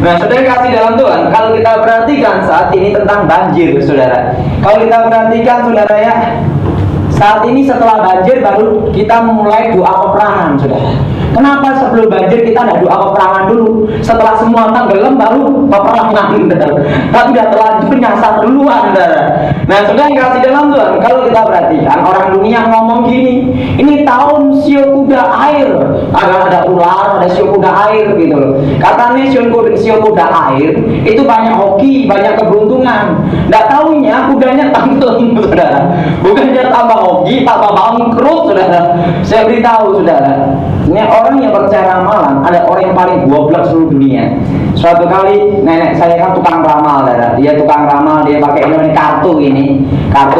Nah, saudara kasih dalam Tuhan, kalau kita perhatikan saat ini tentang banjir, saudara. Kalau kita perhatikan, saudara ya, saat ini setelah banjir baru kita mulai doa peperangan, saudara. Kenapa sebelum banjir kita tidak doa peperangan dulu? Setelah semua tenggelam baru peperangan, saudara. Tapi sudah terlanjur nyasar duluan, saudara. Nah, saudara yang kasih dalam Tuhan, kalau kita perhatikan orang dunia ngomong gini, ini tahun sio kuda air, ada ular, ada sio kuda air gitu loh. Katanya sio kuda air itu banyak hoki, banyak keberuntungan. Nggak taunya kudanya tanggung, saudara. Bukannya tambah hoki, tambah bangkrut, saudara. Saya beritahu, saudara. Ini orang yang percaya ramalan, ada orang yang paling goblok seluruh dunia. Suatu kali nenek saya kan tukang ramal, saudara. Dia tukang ramal, dia pakai ini kartu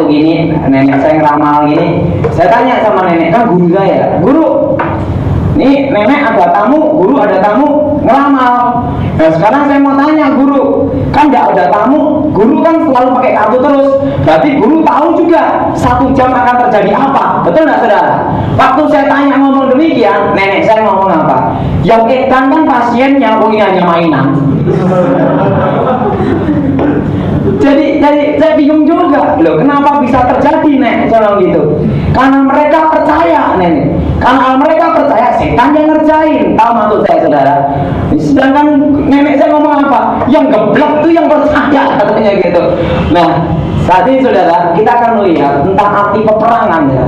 gini, nenek saya ngeramal gini. Saya tanya sama nenek, kan guru saya, guru, nih nenek ada tamu, guru ada tamu ngeramal. Nah sekarang saya mau tanya guru, kan nggak ada tamu, guru kan selalu pakai kartu terus, berarti guru tahu juga 1 jam akan terjadi apa, betul nggak saudara? Waktu saya tanya ngomong demikian, nenek saya ngomong apa? Yang edan kan pasiennya punya mainan. Jadi saya bingung juga loh, kenapa bisa terjadi nek kalau gitu? Karena mereka percaya nenek, karena mereka percaya setan yang ngerjain. Tahu maksud saya saudara? Sedangkan nenek saya ngomong apa? Yang geblek tuh yang percaya, katanya gitu. Nah saat ini saudara, kita akan melihat tentang arti peperangan ya.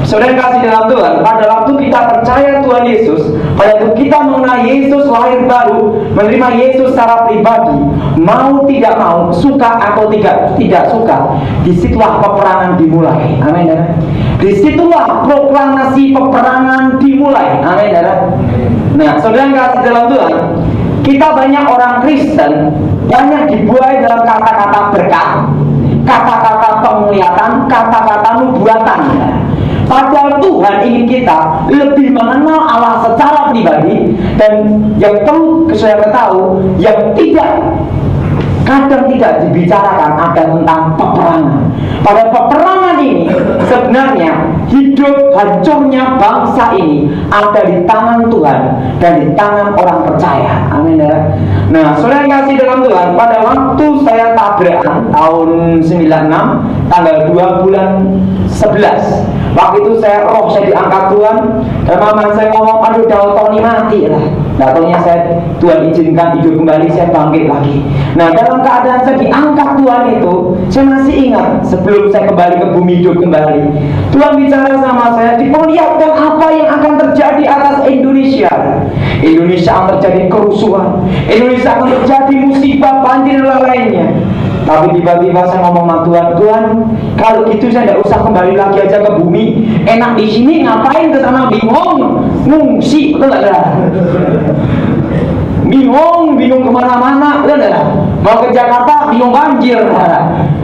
Saudara kasih dalam Tuhan, pada waktu kita percaya Tuhan Yesus, pada waktu kita mengenal Yesus lahir baru, menerima Yesus secara pribadi, mau tidak mau, suka atau tidak suka, disitulah peperangan dimulai. Amin. Disitulah proklamasi peperangan dimulai. Amin. Nah, saudara kasih dalam Tuhan, kita banyak orang Kristen banyak dibuai dalam kata-kata berkat, kata-kata penglihatan, kata-kata nubuatan. Padahal Tuhan ingin kita lebih mengenal Allah secara pribadi. Dan yang perlu saya ketahui, yang kadang tidak dibicarakan ada tentang peperangan. Pada peperangan ini sebenarnya hidup hancurnya bangsa ini ada di tangan Tuhan dan di tangan orang percaya. Amin ya. Nah, saudara kasih dalam Tuhan, pada waktu saya tabrakan tahun 96 tanggal 2 bulan 11, waktu itu saya diangkat Tuhan, dan mama saya ngomong, aduh Tony mati lah. Nah, Tuhan izinkan hidup kembali, saya bangkit lagi. Nah, dalam keadaan saya diangkat Tuhan itu, saya masih ingat sebelum saya kembali ke bumi hidup kembali, Tuhan bicara sama saya, diperlihatkan apa yang akan terjadi atas Indonesia. Indonesia akan terjadi kerusuhan, Indonesia akan terjadi musibah, banjir dan lainnya. Tapi tiba-tiba saya ngomong sama Tuhan, Tuhan, kalau gitu saya tidak usah kembali lagi aja ke bumi. Enak di sini, ngapain ke sana bingung, ngungsi, betul nggak? Bingung kemana-mana, betul nggak? Mau ke Jakarta, bingung banjir.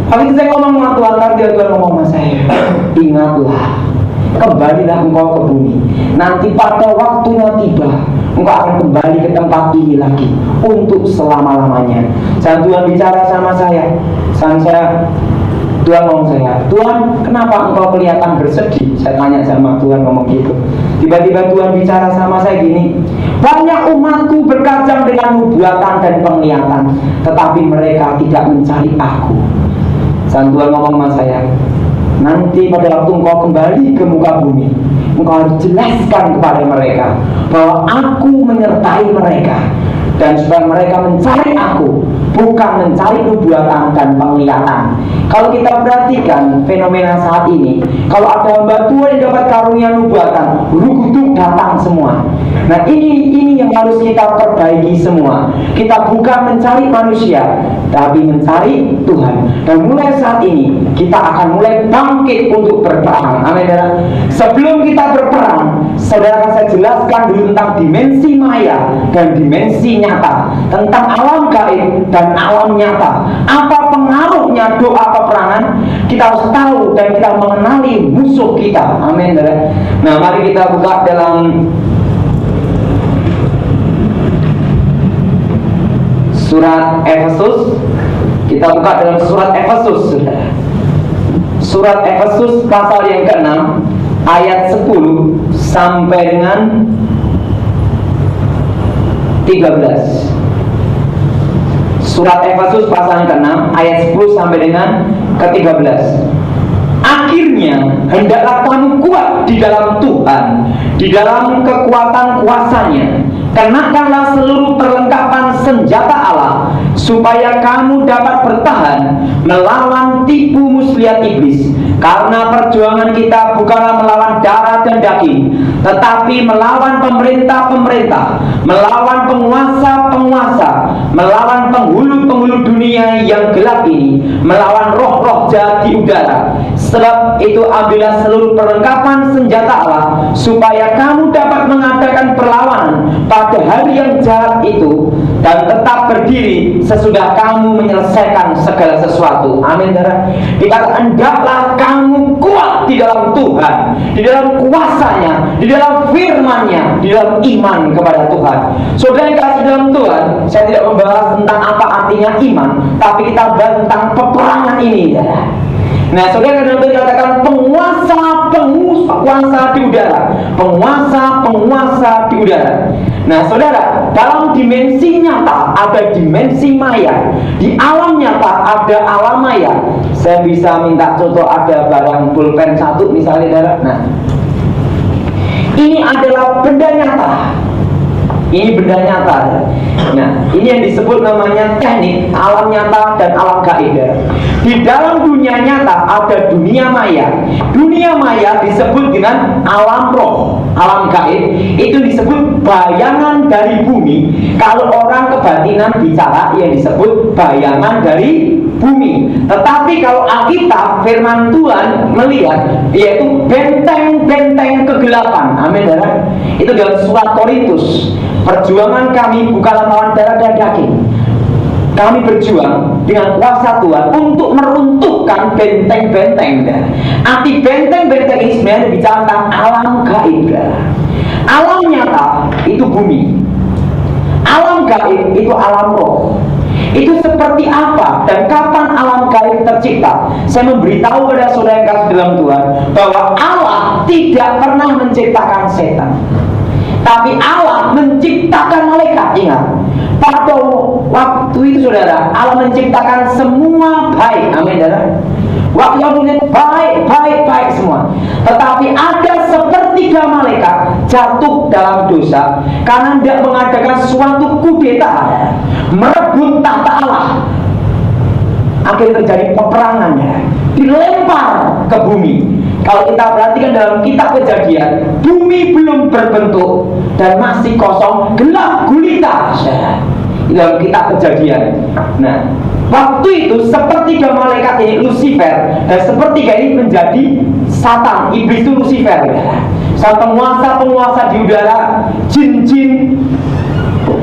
Tapi itu saya ngomong sama Tuhan, Tuhan ngomong sama saya, ingatlah, kembalilah engkau ke bumi. Nanti pada waktunya tiba, engkau akan kembali ke tempat ini lagi untuk selama-lamanya. Dan Tuhan bicara sama saya, Tuhan ngomong saya, Tuhan, kenapa engkau kelihatan bersedih? Saya tanya sama Tuhan ngomong gitu. Tiba-tiba Tuhan bicara sama saya gini, banyak umatku berkacang dengan nubuatan dan penglihatan, tetapi mereka tidak mencari aku. Dan Tuhan ngomong sama saya, nanti pada waktu engkau kembali ke muka bumi, engkau harus jelaskan kepada mereka bahwa aku menyertai mereka, dan supaya mereka mencari aku, bukan mencari nubuatan dan penglihatan. Kalau kita perhatikan fenomena saat ini, kalau ada hamba Tuhan yang dapat karunia nubuatan, rugutuk datang semua. Nah ini yang harus kita perbaiki semua. Kita bukan mencari manusia, tapi mencari Tuhan. Dan mulai saat ini kita akan mulai bangkit untuk berperang. Amin. Sebelum kita berperang, saudara, saya jelaskan dulu tentang dimensi maya dan dimensi nyata, tentang alam gaib dan alam nyata. Apa pengaruhnya doa peperangan? Kita harus tahu dan kita mengenali musuh kita. Amin. Nah, mari kita buka dalam surat Efesus. Kita buka dalam surat Efesus. Surat Efesus pasal yang ke-6 ayat 10 sampai dengan 13. Surat Efesus pasal ke-6 ayat 10 sampai dengan ke-13. Akhirnya hendaklah kamu kuat di dalam Tuhan, di dalam kekuatan kuasanya. Kenakanlah seluruh perlengkapan senjata Allah, supaya kamu dapat bertahan melawan tipu muslihat iblis. Karena perjuangan kita bukanlah melawan darah dan daging, tetapi melawan pemerintah-pemerintah, melawan penguasa-penguasa, melawan penghulu-penghulu dunia yang gelap ini, melawan roh-roh jahat di udara. Sebab itu ambillah seluruh perlengkapan senjata Allah, supaya kamu dapat mengadakan perlawanan pada hari yang jahat itu, dan tetap berdiri sesudah kamu menyelesaikan segala sesuatu. Amin, saudara. Dikatakan hendaklah kamu kuat di dalam Tuhan, di dalam kuasanya, di dalam firman-Nya, di dalam iman kepada Tuhan. Saudara yang kasih dalam Tuhan, saya tidak membahas tentang apa artinya iman, tapi kita bahas tentang peperangan ini, saudara. Nah, saudara dalam dikatakan penguasa di udara, penguasa di udara. Nah, saudara, dalam dimensi nyata ada dimensi maya, di alam nyata ada alam maya. Saya bisa minta contoh, ada barang pulpen satu misalnya, saudara. Nah, ini adalah benda nyata. Ini benda nyata. Nah, ini yang disebut namanya teknik alam nyata dan alam gaib. Di dalam dunia nyata ada dunia maya. Dunia maya disebut dengan alam roh, alam gaib. Itu disebut bayangan dari bumi. Kalau orang kebatinan bicara, yang disebut bayangan dari bumi. Tetapi kalau Alkitab, firman Tuhan melihat, yaitu benteng-benteng kegelapan. Amin, saudara. Itu dalam surat Korintus. Perjuangan kami bukanlah melawan darah dan daging. Kami berjuang dengan kuasa Tuhan untuk meruntuhkan benteng-benteng. Arti benteng-benteng ini sebenarnya bicara tentang alam gaib. Alam nyata itu bumi, alam gaib itu alam roh. Itu seperti apa dan kapan alam gaib tercipta? Saya memberitahu kepada saudara yang kasih dalam Tuhan bahwa Allah tidak pernah menciptakan setan, tapi Allah menciptakan malaikat. Ingat, pada waktu itu saudara, Allah menciptakan semua baik. Amin, saudara. Waktu yang baik semua. Tetapi ada sepertiga malaikat jatuh dalam dosa karena tidak mengadakan suatu kudeta, merebut tahta Allah. Akhirnya terjadi peperangannya, dilempar ke bumi. Kalau kita perhatikan dalam kitab Kejadian, bumi belum berbentuk dan masih kosong, gelap gulita dalam kitab Kejadian. Nah, waktu itu sepertiga malaikat ini Lucifer, dan sepertiga ini menjadi Satan. Iblis itu Lucifer, sang penguasa di udara, jin-jin,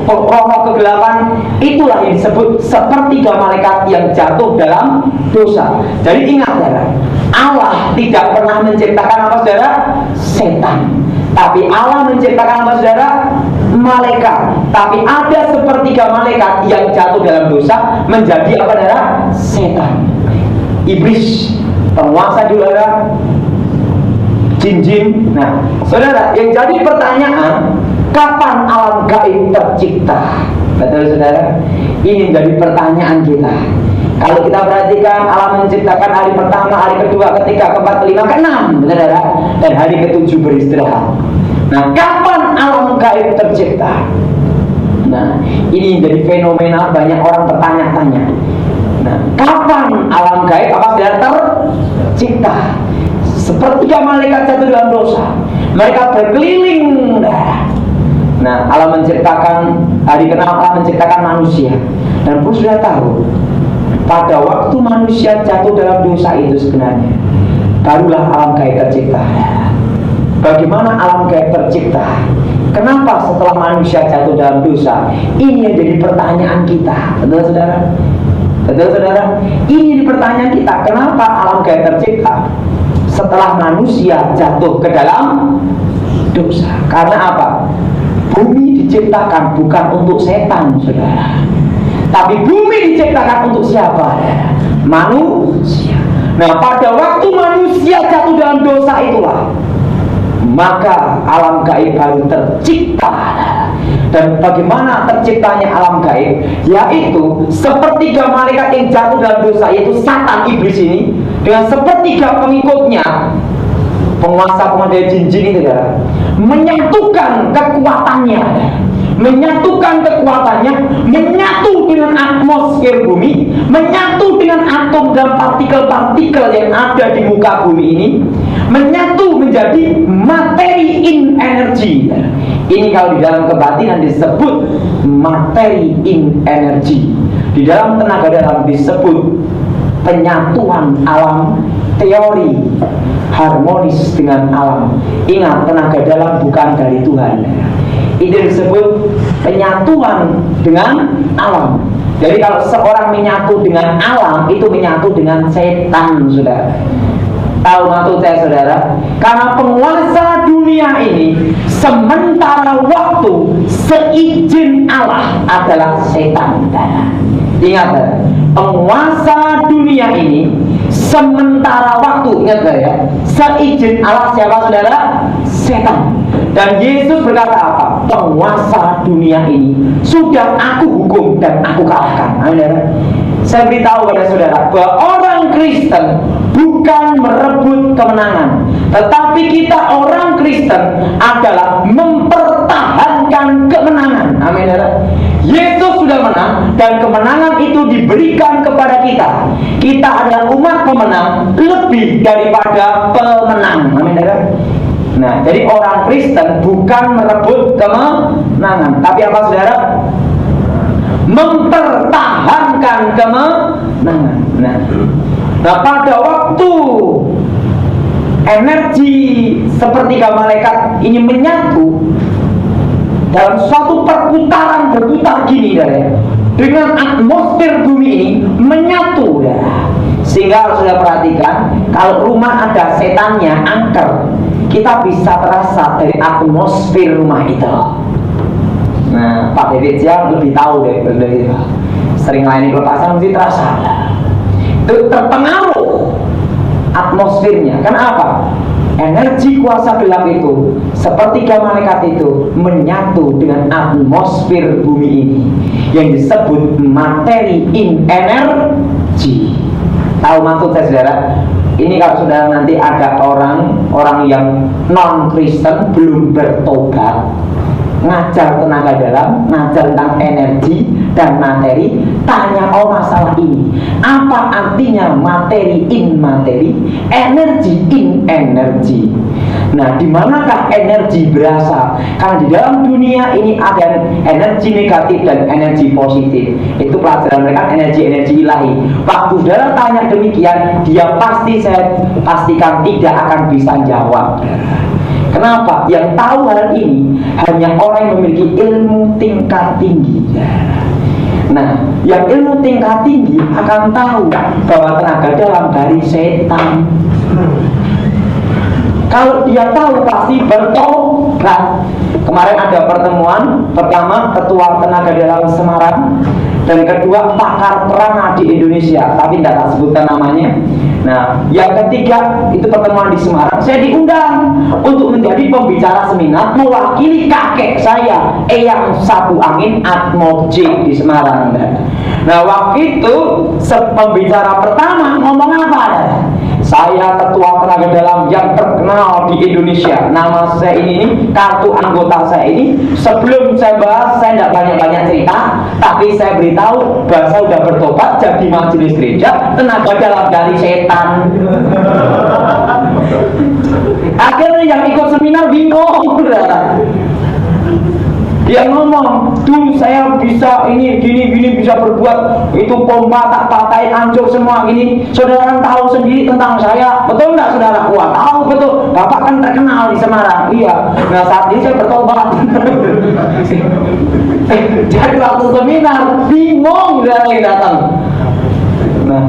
roh-roh kegelapan. Itulah yang disebut sepertiga malaikat yang jatuh dalam dosa. Jadi ingat, saudara, Allah tidak pernah menciptakan apa, saudara? Setan. Tapi Allah menciptakan apa, saudara? Malaikat. Tapi ada sepertiga malaikat yang jatuh dalam dosa menjadi apa, saudara? Setan. Iblis, penguasa di udara, jin-jin. Nah, saudara, yang jadi pertanyaan, kapan alam gaib tercipta? Betul, saudara? Ini menjadi pertanyaan kita. Kalau kita perhatikan, Allah menciptakan hari pertama, hari kedua, ketiga, keempat, kelima, keenam, saudara, dan hari ketujuh beristirahat. Nah, kapan alam gaib tercipta? Nah, ini jadi fenomena, banyak orang bertanya-tanya. Nah, kapan alam gaib apa sudah tercipta? Sepertiga malaikat jatuh dalam dosa, mereka berkeliling. Nah, Allah menciptakan hari ke-6, Allah menciptakan manusia. Dan pun sudah tahu, pada waktu manusia jatuh dalam dosa itu sebenarnya barulah alam gaib tercipta. Bagaimana alam gaib tercipta? Kenapa setelah manusia jatuh dalam dosa? Ini yang jadi pertanyaan kita. Betul, saudara? Betul, saudara? Ini jadi pertanyaan kita. Kenapa alam gaib tercipta setelah manusia jatuh ke dalam dosa? Karena apa? Bumi diciptakan bukan untuk setan, saudara, tapi bumi diciptakan untuk siapa? Manusia. Nah, pada waktu manusia jatuh dalam dosa itulah, maka alam gaib baru tercipta. Dan bagaimana terciptanya alam gaib, yaitu sepertiga malaikat yang jatuh dalam dosa, yaitu Satan, iblis ini, dengan sepertiga pengikutnya, penguasa penguasa jin-jin itu ya, menyatukan kekuatannya, menyatu dengan atmosfer bumi, menyatu dengan atom dan partikel-partikel yang ada di muka bumi ini, menyatu menjadi materi in energy. Ini kalau di dalam kebatinan disebut materi in energy. Di dalam tenaga dalam disebut penyatuan alam, teori harmonis dengan alam. Ingat, tenaga dalam bukan dari Tuhan. Itu disebut penyatuan dengan alam. Jadi kalau seorang menyatu dengan alam, itu menyatu dengan setan, saudara. Tahu maksud saya, saudara? Karena penguasa dunia ini sementara waktu seizin Allah adalah setan. Ingat, penguasa dunia ini sementara waktu, ingat ya, seizin Allah siapa, saudara? Setan. Dan Yesus berkata apa? Penguasa dunia ini sudah aku hukum dan aku kalahkan. Amin. Saya beritahu pada saudara bahwa orang Kristen bukan merebut kemenangan, tetapi kita orang Kristen adalah mempertahankan kemenangan. Amin. Yesus sudah menang dan kemenangan itu diberikan kepada kita. Kita adalah umat pemenang lebih daripada pemenang. Amin. Nah, jadi orang Kristen bukan merebut kemenangan, tapi apa, saudara? Mempertahankan kemenangan. Nah, pada waktu energi sepertiga malaikat ini menyatu dalam suatu perputaran berputar gini, ya, dengan atmosfer bumi ini menyatu, ya. Sehingga harus sudah perhatikan, kalau rumah ada setannya, angker, kita bisa terasa dari atmosfer rumah itu. Nah, Pak David Siang lebih tahu dari sering layani pelepasan, mesti terasa. Itu terpengaruh atmosfernya. Kenapa? Energi kuasa gelap itu, sepertiga malaikat itu, menyatu dengan atmosfer bumi ini yang disebut materi in energy. Tahu maksud saya, saudara? Ini kalau saudara nanti ada orang yang non Kristen belum bertobat, ngajar tenaga dalam, ngajar tentang energi dan materi, tanya, oh masalah ini apa artinya materi in materi, energi in energi. Nah, di manakah energi berasal? Karena di dalam dunia ini ada energi negatif dan energi positif. Itu pelajaran mereka, energi ilahi. Waktu saudara tanya demikian, dia pasti, saya pastikan, tidak akan bisa jawab. Kenapa? Yang tahu hal ini hanya orang yang memiliki ilmu tingkat tinggi. Nah, yang ilmu tingkat tinggi akan tahu bahwa tenaga dalam dari setan. Kalau dia tahu, pasti bertobat. Kemarin ada pertemuan pertama ketua tenaga dalam Semarang, dan kedua pakar perang di Indonesia, tapi tidak tak sebutkan namanya. Nah, yang ketiga itu pertemuan di Semarang. Saya diundang untuk menjadi pembicara seminar mewakili kakek saya, Eyang Sapu Angin Atmojik di Semarang. Nah, waktu itu pembicara pertama ngomong apa? Saya ketua tenaga dalam yang terkenal di Indonesia. Nama saya ini, kartu anggota saya ini. Sebelum saya bahas, saya tidak banyak-banyak cerita, tapi saya beritahu bahwa saya sudah bertobat jadi majelis gereja tenaga dalam dari setan. Akhirnya yang ikut seminar bingung. Dia ngomong, tuh saya bisa ini gini bisa berbuat, itu pompa tak patahin hancur semua gini. Saudara kan tahu sendiri tentang saya, betul nggak saudara? Wah, tahu betul. Bapak kan terkenal di Semarang. Iya. Nah, saat ini saya bertobat. Jadi waktu seminar bingung saudara yang datang. Nah,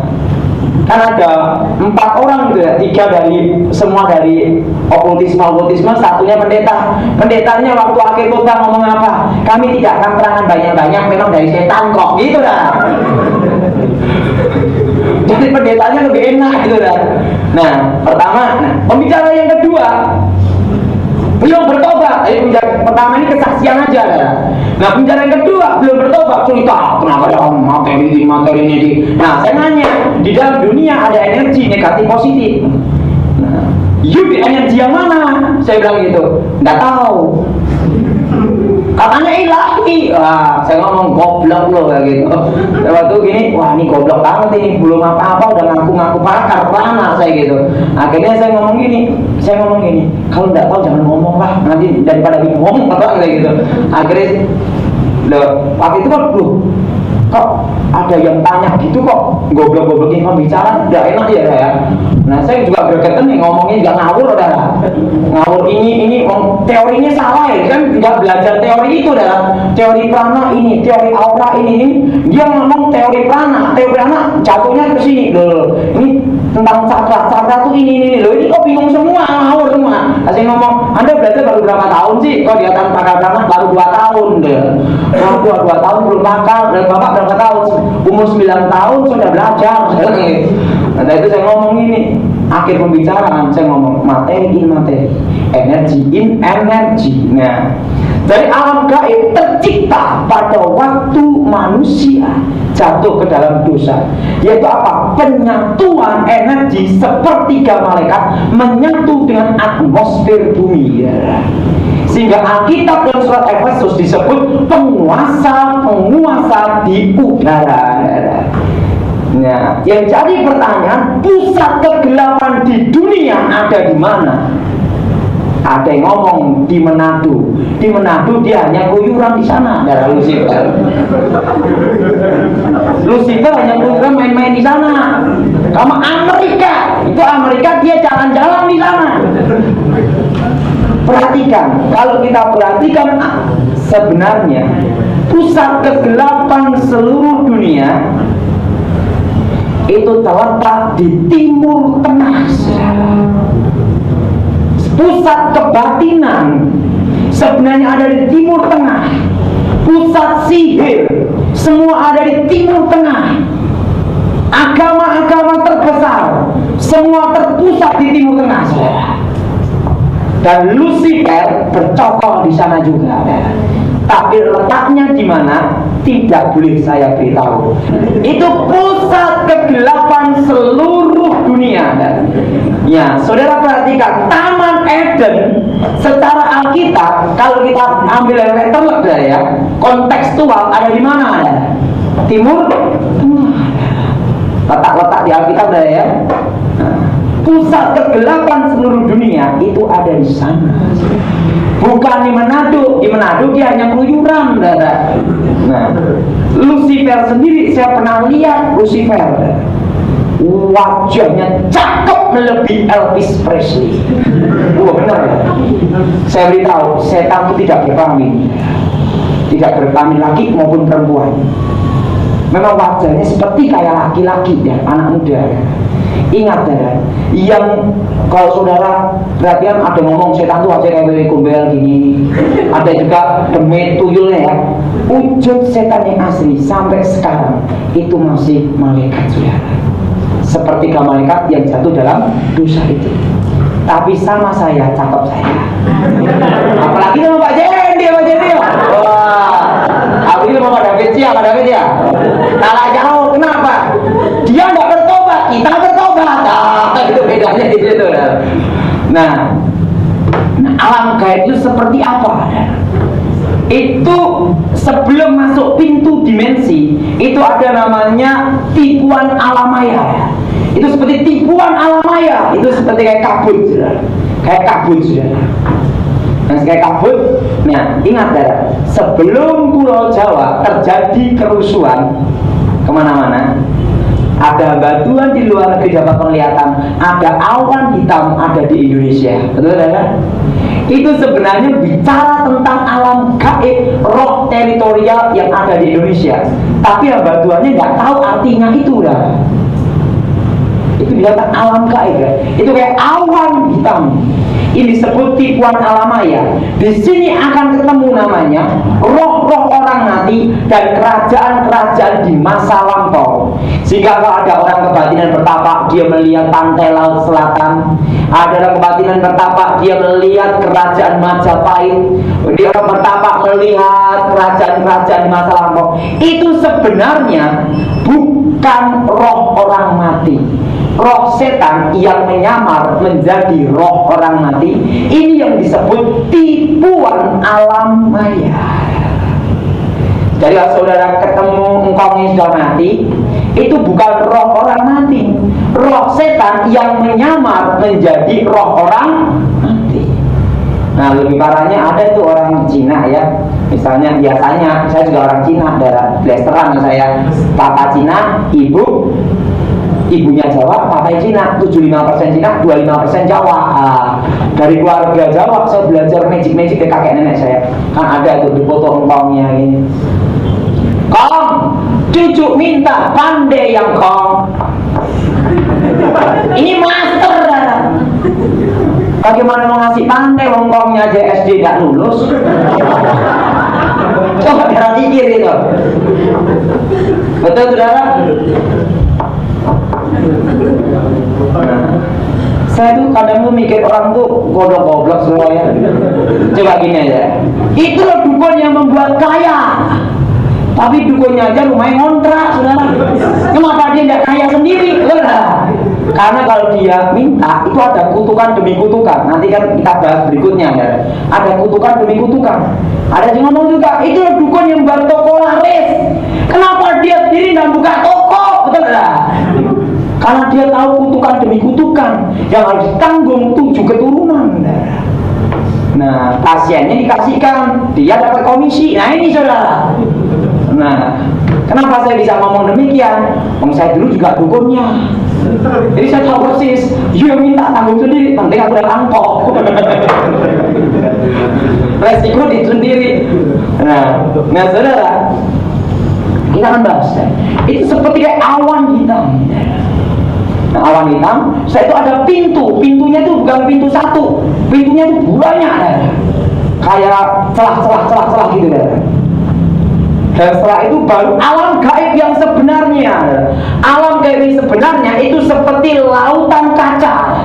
kan ada 4 orang gitu ya, 3 dari semua dari okultisme, satunya pendeta. Pendetanya waktu akhir khotbah ngomong apa? Kami tidak akan terangkan banyak-banyak, memang dari setan kok, gitu dah. Jadi pendetanya lebih enak gitu dah. Nah, pertama, pembicara yang kedua belum bertobat. Penjara pertama ini kesaksian aja. Nah penjara yang kedua belum bertobat, cerita kenapa ada materi ini. Nah saya nanya, di dalam dunia ada energi negatif positif. Nah, you energi yang mana? Saya bilang gitu, nggak tahu. Katanya ilahi. Wah, saya ngomong goblok loh kayak gitu. Waktu gini, wah ini goblok banget ini, belum apa-apa udah ngaku-ngaku pakar pelana saya gitu. Akhirnya saya ngomong gini, kalau nggak tahu jangan ngomong lah, nanti daripada ngomong apa kayak gitu. Akhirnya, waktu itu kan, kok ada yang tanya gitu kok goblok-goblokin pembicaraan, udah enak ya saya. Nah saya juga berkaitan nih ngomongnya nggak ngawur udah, ngawur ini teorinya salah ya kan, nggak belajar teori itu dah, teori prana ini, teori aura ini dia ngomong teori prana jatuhnya ke sini loh, ini tentang cakra tuh ini loh, ini kok bingung semua, ngawur semua. Saya ngomong, Anda belajar baru berapa tahun sih? Kok dia kan pakar prana baru 2 tahun deh. Wah 2 tahun belum pakar, dan bapak berapa tahun? Umur 9 tahun sudah belajar. Nah itu saya ngomong ini, akhir pembicaraan saya ngomong materi in materi, energi in energi. Nah dari alam gaib tercipta pada waktu manusia jatuh ke dalam dosa, yaitu apa? Penyatuan energi sepertiga malaikat menyatu dengan atmosfer bumi ya. Sehingga Alkitab dalam surat Efesus disebut penguasa di udara. Nah, yang jadi pertanyaan, pusat kegelapan di dunia ada di mana? Ada yang ngomong di Manado. Di Manado dia hanya keluyuran di sana, darah Lucifer. Lucifer hanya keluyuran main-main di sana. Kamu Amerika dia jalan-jalan di sana. Perhatikan, kalau kita perhatikan sebenarnya pusat kegelapan seluruh dunia itu terletak di timur tengah. Pusat kebatinan sebenarnya ada di timur tengah. Pusat sihir semua ada di timur tengah. Agama-agama terbesar semua terpusat di timur tengah. Dan Lucifer bercokol di sana juga. Tapi letaknya di mana tidak boleh saya beritahu. Itu pusat kegelapan seluruh dunia. Ya, saudara perhatikan, Taman Eden secara Alkitab, kalau kita ambil yang letterlek ya, kontekstual ada di mana? Timur tengah. Letak-letak di Alkitab ya. Pusat kegelapan seluruh dunia itu ada di sana. Bukan di Manado. Di Manado dia hanya keluyuran. Nah, Lucifer sendiri saya pernah lihat Lucifer. Wajahnya cakep melebihi Elvis Presley. Benar. Saya beritahu, setan itu tidak berkelamin. Tidak berkelamin laki maupun perempuan. Memang wajahnya seperti kayak laki-laki ya, anak muda. Ingat ya, yang kalau saudara perhatian ada ngomong setan tuh wajahnya kayak gombel gini. Ada juga demit tuyulnya ya. Wujud setan yang asli sampai sekarang itu masih malaikat saudara. Seperti malaikat yang jatuh dalam dosa itu. Tapi sama saya, cakep saya. Apalagi sama Pak Jendi, wah. Apalagi sama Pak David ya. Kalah jauh, kenapa? Dia nggak bertobat, kita bertobat. Itu bedanya di situ. Nah, alam gaib itu seperti apa? Itu sebelum masuk pintu dimensi, itu ada namanya tipuan alam maya. Itu seperti tipuan alam maya, itu seperti kayak kabut, sudah. Nah, kayak kabut. Nah, ingat ya, sebelum Pulau Jawa terjadi kerusuhan kemana-mana, ada batuan di luar negeri dapat penglihatan, ada awan hitam ada di Indonesia, betul ya? Itu sebenarnya bicara tentang alam gaib, roh teritorial yang ada di Indonesia. Tapi yang batuannya nggak tahu artinya itu dah. Itu dikatakan alam gaib ya. Itu kayak awan hitam. Ini disebut tipuan alam maya. Di sini akan ketemu namanya roh-roh orang mati dan kerajaan-kerajaan di masa lampau. Sehingga kalau ada orang kebatinan bertapa, dia melihat pantai laut selatan. Ada orang kebatinan bertapa, dia melihat kerajaan Majapahit. Dia orang bertapa melihat kerajaan-kerajaan di masa lampau. Itu sebenarnya bukan roh orang mati, roh setan yang menyamar menjadi roh orang mati. Ini yang disebut tipuan alam maya. Jadi kalau saudara ketemu engkau yang sudah mati, itu bukan roh orang mati, roh setan yang menyamar menjadi roh orang mati. Nah, lebih parahnya ada itu orang Cina ya. Misalnya biasanya saya juga orang Cina, daerah blasteran saya, papa Cina, ibunya Jawa, papanya Cina, 75% Cina, 25% Jawa. Dari keluarga Jawa saya belajar magic-magic dari kakek nenek saya. Kan ada tuh di foto engkongnya ini. Kong, cucu minta pandai yang kong. Ini master. Bagaimana mau ngasih pandai hongkongnya aja SD gak lulus? Coba cara pikir itu. Betul saudara? Saya tuh kadang tuh mikir orang tuh goblok semua ya. Coba gini aja. Itu loh dukun yang membuat kaya. Tapi dukunnya aja rumahnya ngontrak, saudara. Kenapa dia tidak kaya sendiri? Karena kalau dia minta, itu ada kutukan demi kutukan. Nanti kan kita bahas berikutnya ya. Ada kutukan demi kutukan. Ada yang ngomong juga, itu dukun yang buat toko laris. Kenapa dia sendiri tidak buka toko? Betul nggak? Karena dia tahu kutukan demi kutukan yang harus ditanggung 7 keturunan. Nah, pasiennya dikasihkan, dia dapat komisi. Nah ini saudara. Nah, kenapa saya bisa ngomong demikian? Saya dulu juga dukunnya. Jadi saya tahu persis, dia minta tanggung sendiri, penting aku udah angkok. Resiko di sendiri. Nah saudara, kita akan bahas ya. Itu seperti kayak awan hitam. Nah, awan hitam, saya itu ada pintu. Pintunya itu bukan pintu satu, pintunya itu banyak ya. Kayak celah gitu ya. Dan setelah itu baru alam gaib yang sebenarnya. Alam gaib yang sebenarnya itu seperti lautan kaca.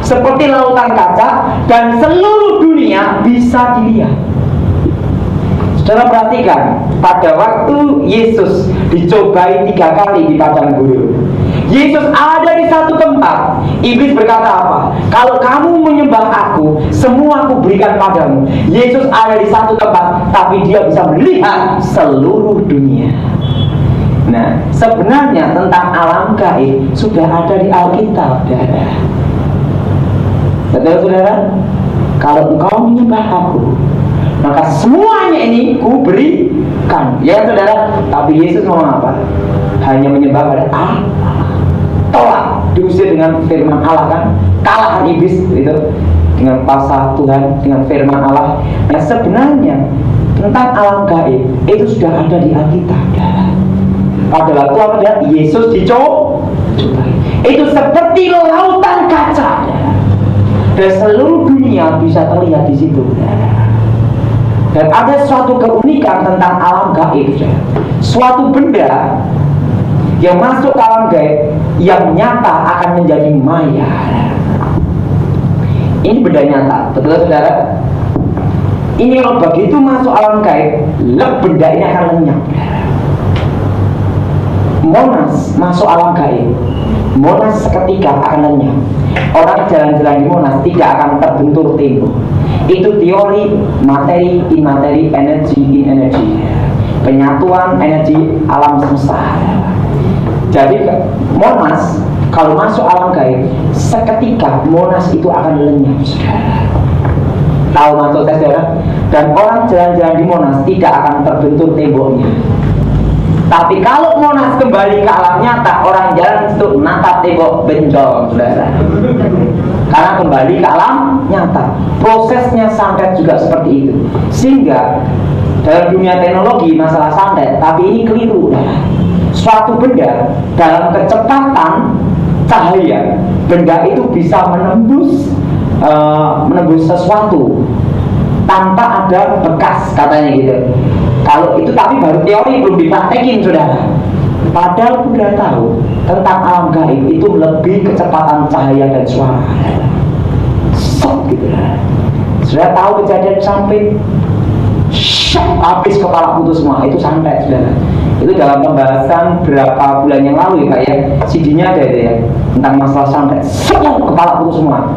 Seperti lautan kaca, dan seluruh dunia bisa dilihat. Saudara perhatikan, pada waktu Yesus dicobai 3 kali di padang gurun, Yesus ada di satu tempat. Iblis berkata apa? Kalau kamu menyembah aku, semua aku berikan padamu. Yesus ada di satu tempat, tapi dia bisa melihat seluruh dunia. Nah, sebenarnya tentang alam gaib sudah ada di Alkitab, saudara. Betul saudara? Kalau engkau menyembah aku, maka semuanya ini ku berikan. Ya saudara, tapi Yesus ngomong apa? Hanya menyembah pada Allah. Tolak, diusir dengan firman Allah kan? Kalah iblis itu dengan pasal Tuhan, dengan firman Allah. Nah sebenarnya tentang alam gaib itu sudah ada di Alkitab. Pada waktu apa? Yesus dicobai. Itu seperti lautan kaca. Dan seluruh dunia bisa terlihat di situ. Dan ada suatu keunikan tentang alam gaib. Suatu benda yang masuk ke alam gaib yang nyata akan menjadi maya. Ini benda nyata, betul saudara? Ini kalau begitu masuk alam gaib, benda ini akan lenyap. Monas masuk alam gaib, Monas seketika akan lenyap. Orang jalan-jalan di Monas tidak akan terbentur tembok. Itu teori materi in materi, energi in energi, penyatuan energi alam semesta. Jadi Monas kalau masuk alam gaib, seketika Monas itu akan lenyap. Tahu maksudnya saudara? Dan orang jalan-jalan di Monas tidak akan terbentur temboknya. Tapi kalau Monas kembali ke alam nyata, orang jalan itu natap tembok benjol, saudara. Karena kembali ke alam nyata, prosesnya santet juga seperti itu. Sehingga dalam dunia teknologi masalah santet, tapi ini keliru. Suatu benda dalam kecepatan cahaya, benda itu bisa menembus sesuatu tanpa ada bekas, katanya gitu. Kalau itu tapi baru teori, belum dipraktekin, saudara. Padahal udah tahu tentang alam gaib itu lebih kecepatan cahaya dan suara. Sok gitu. Sudah tahu kejadian sampai habis kepala putus semua, itu santai, saudara. Itu dalam pembahasan berapa bulan yang lalu ya Pak ya, CD-nya ada itu ya, tentang masalah santet. Kepala putus semua.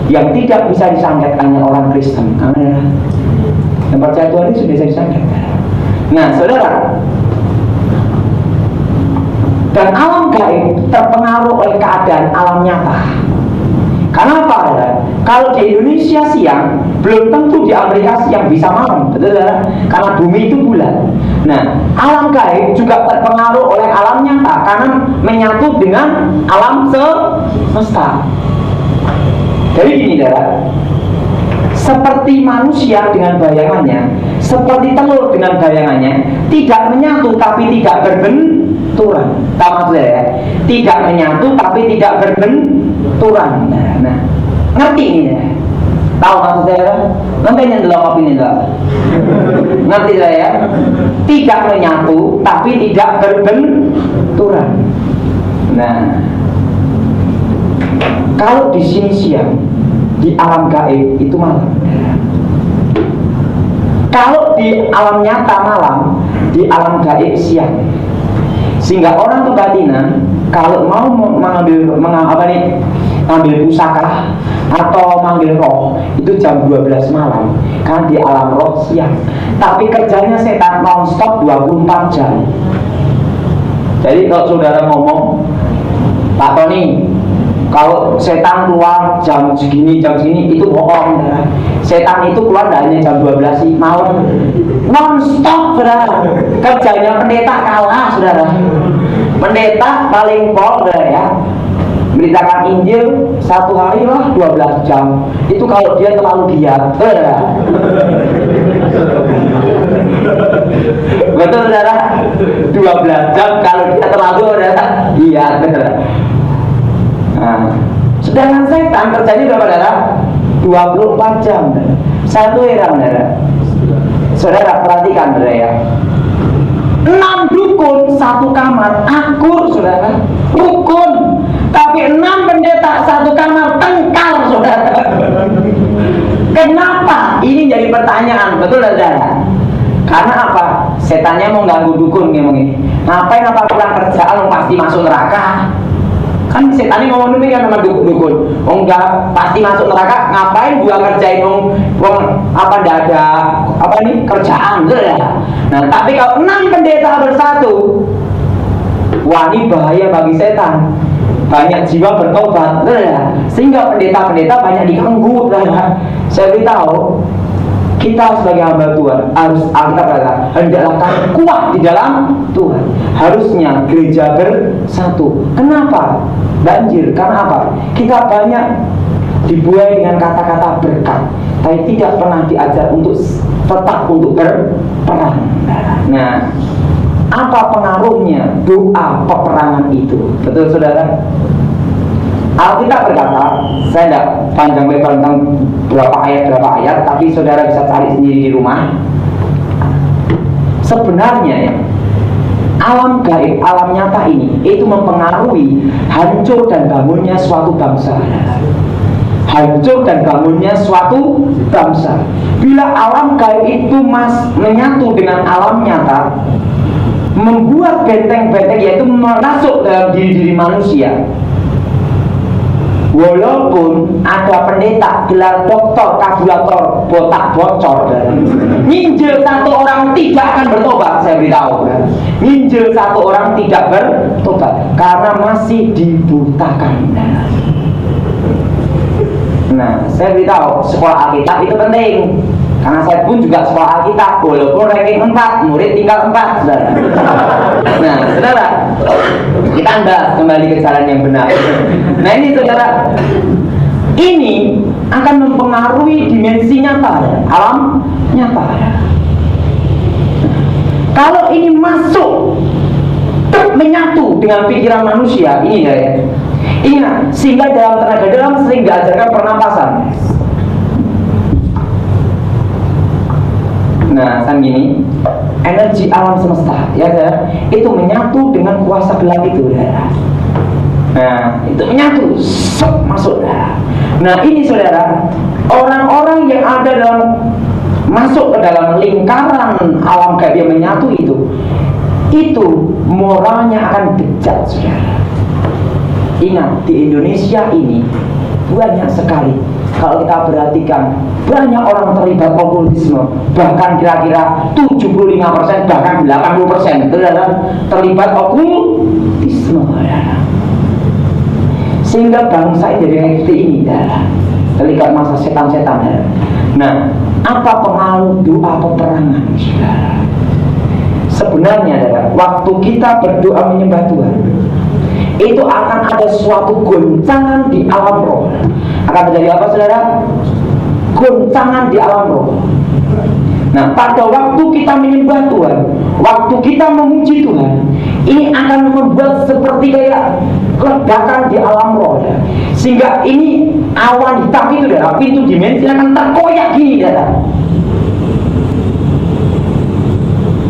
Yang tidak bisa disantet hanya orang Kristen. Yang percaya Tuhan itu sudah bisa disantet. Nah saudara, dan alam gaib terpengaruh oleh keadaan alam nyata. Kenapa? Ya? Kalau di Indonesia siang, belum tentu di Amerika siang bisa malam, betul ya? Karena bumi itu bulat. Nah, alam gaib juga terpengaruh oleh alam nyata karena menyatu dengan alam semesta. Jadi gini, saudara, seperti manusia dengan bayangannya, seperti telur dengan bayangannya, tidak menyatu tapi tidak berbenturan. Tahu maksudnya ya? Tidak menyatu tapi tidak berbenturan. Nah, ngerti ini ya? Tahu maksud saya? Nanti yang dalam opini enggak? Ngerti saya? Tidak menyatu tapi tidak berbenturan. Nah, kalau di sini siang, di alam gaib itu malam. Kalau di alam nyata malam, di alam gaib siang. Sehingga orang kebatinan kalau mau mengambil pusaka atau manggil roh itu jam 12 malam, karena di alam roh siang. Tapi kerjanya setan non-stop 24 jam. Jadi kalau saudara ngomong, Pak Tony, kalau setan keluar jam segini itu bohong, saudara. Setan itu keluar hanya jam 12 malam, non-stop, saudara. Kerjanya pendeta kalah, saudara. Pendeta paling pol, saudara ya, beritakan Injil satu hari lah 12 jam. Itu kalau dia terlalu giat, saudara. Betul, saudara. 12 jam kalau dia terlalu, saudara, giat, saudara. Nah, sedangkan setan kerjanya berapa, saudara? 24 jam. Satu heran, saudara. Saudara perhatikan, saudara ya. 6 dukun satu kamar, akur, saudara. Rukun. Tapi 6 pendeta satu kamar, tengkar, saudara. Kenapa? Ini jadi pertanyaan, betul, saudara? Karena apa? Setannya mau ganggu dukun, ngomong ini. Ngapain apa pulang kerjaan, pasti masuk neraka. Kan setannya ngomong demikian sama dukun. Oh enggak, pasti masuk neraka. Ngapain gua kerjain apa ndak ada apa nih kerjaan, betul ya? Nah, tapi kalau 6 pendeta bersatu, wah ini bahaya bagi setan. Banyak jiwa bertobat, betul ya? Sehingga pendeta-pendeta banyak diganggu, lah. Saya beritahu, kita sebagai hamba Tuhan harus, Alkitab berkata, hendaklah kami kuat di dalam Tuhan. Harusnya gereja bersatu. Kenapa? Banjir, karena apa? Kita banyak dibuai dengan kata-kata berkat, tapi tidak pernah diajar untuk tetap untuk berperang. Nah, apa pengaruhnya doa peperangan itu? Betul, saudara? Alkitab berkata, saya tidak panjang lebar tentang berapa ayat, tapi saudara bisa cari sendiri di rumah. Sebenarnya ya, alam gaib, alam nyata ini itu mempengaruhi hancur dan bangunnya suatu bangsa. Hancur dan bangunnya suatu bangsa. Bila alam gaib itu menyatu dengan alam nyata, membuat benteng-benteng, yaitu masuk dalam diri manusia. Walaupun ada pendeta gelar doktor, kabulator, botak bocor, nginjil satu orang tidak akan bertobat, saya beritahu. Nginjil satu orang tidak bertobat karena masih dibutakan. Nah, saya beritahu, sekolah Alkitab itu penting. Karena saya pun juga sekolah Alkitab, walaupun ranking 4, murid tinggal 4, saudara. Nah, saudara, kita bahas kembali ke jalan yang benar. Nah ini, saudara, ini akan mempengaruhi dimensi nyata, alam nyata. Kalau ini masuk, menyatu dengan pikiran manusia, ini ya, Ingat, sehingga dalam tenaga dalam sering diajarkan pernapasan. Nah, kan gini, energi alam semesta, ya kan? Itu menyatu dengan kuasa gelap itu, ya. Nah, itu menyatu, masuk, ya. Nah, ini saudara, orang-orang yang ada dalam masuk ke dalam lingkaran alam gaib yang menyatu itu moralnya akan bejat, saudara. Ingat, di Indonesia ini banyak sekali, kalau kita perhatikan, banyak orang terlibat okultisme. Bahkan kira-kira 75%, bahkan 80% terlibat okultisme. Sehingga bangsa ini jadi seperti ini, terlibat masa setan-setan. Nah, apa pengaruh doa peperangan, saudara? Sebenarnya, waktu kita berdoa menyembah Tuhan, itu akan ada suatu goncangan di alam roh. Akan terjadi apa, saudara? Goncangan di alam roh. Nah, pada waktu kita menyembah Tuhan, waktu kita memuji Tuhan, ini akan membuat seperti kayak ledakan di alam roh, ya. Sehingga ini awan hitam itu, ya, pintu dimensi akan terkoyak gini, ya.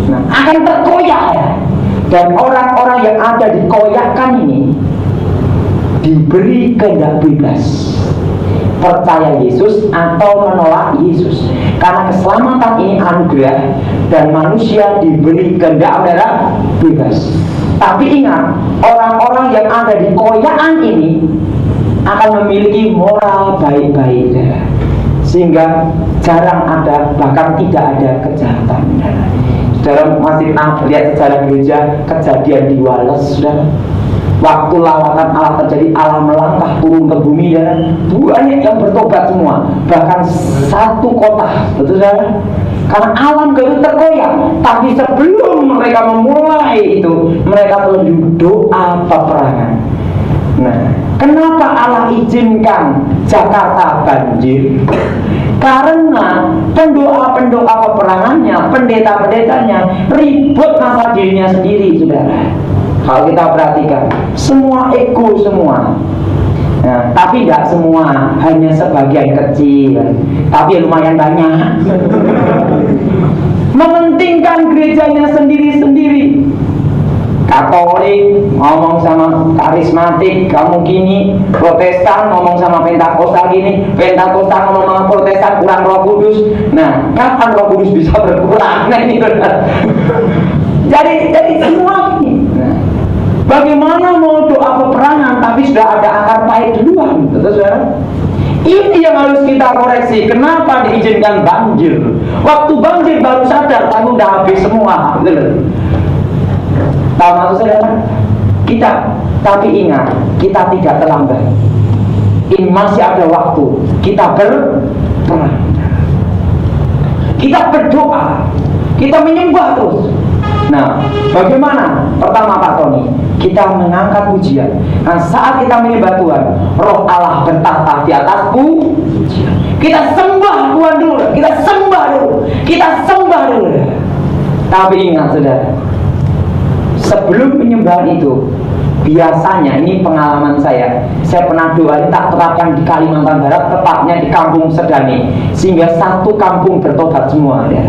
Nah, akan terkoyak, ya. Dan orang-orang yang ada dikoyakkan ini diberi kehendak bebas, percaya Yesus atau menolak Yesus. Karena keselamatan ini anugerah dan manusia diberi kehendak bebas. Tapi ingat, orang-orang yang ada di koyakan ini akan memiliki moral baik-baik, sehingga jarang ada, bahkan tidak ada kejahatan. Saudara masih lihat sejarah gereja, kejadian di Wales, saudara. Waktu lawatan Allah terjadi, Allah melangkah turun ke bumi, saudara. Banyak yang bertobat semua, bahkan satu kota, betul, saudara. Karena alam itu terkoyak. Tapi sebelum mereka memulai itu, mereka telah doa peperangan. Nah, kenapa Allah izinkan Jakarta banjir? Karena pendoa-pendoa peperangannya, pendeta-pendetanya ribut masalah dirinya sendiri, saudara. Kalau kita perhatikan, semua ego semua. Nah, tapi tidak semua, hanya sebagian kecil, tapi lumayan banyak. Mementingkan gerejanya sendiri-sendiri. Katolik ngomong sama karismatik, kamu gini. Protestan ngomong sama Pentakosta gini. Pentakosta ngomong sama Protestan, kurang Roh Kudus. Nah, kapan Roh Kudus bisa berkurang? Nah, ini benar. Jadi semua ini. Nah, bagaimana mau doa peperangan tapi sudah ada akar pahit duluan, betul, saudara? Ini yang harus kita koreksi. Kenapa diizinkan banjir? Waktu banjir baru sadar, tapi udah habis semua, betul. Tahu maksud saudara? Tapi ingat, kita tidak terlambat. Ini masih ada waktu. Kita berperang. Kita berdoa. Kita menyembah terus. Nah, bagaimana? Pertama, Pak Tony, kita mengangkat pujian. Nah, saat kita menyembah Tuhan, Roh Allah bertahta di atas pujian. Kita sembah Tuhan dulu. Kita sembah dulu. Tapi ingat, saudara, sebelum penyembahan itu, biasanya, ini pengalaman saya pernah doa, tak terapkan di Kalimantan Barat, tepatnya di Kampung Sedani, sehingga satu kampung bertobat semua, ya.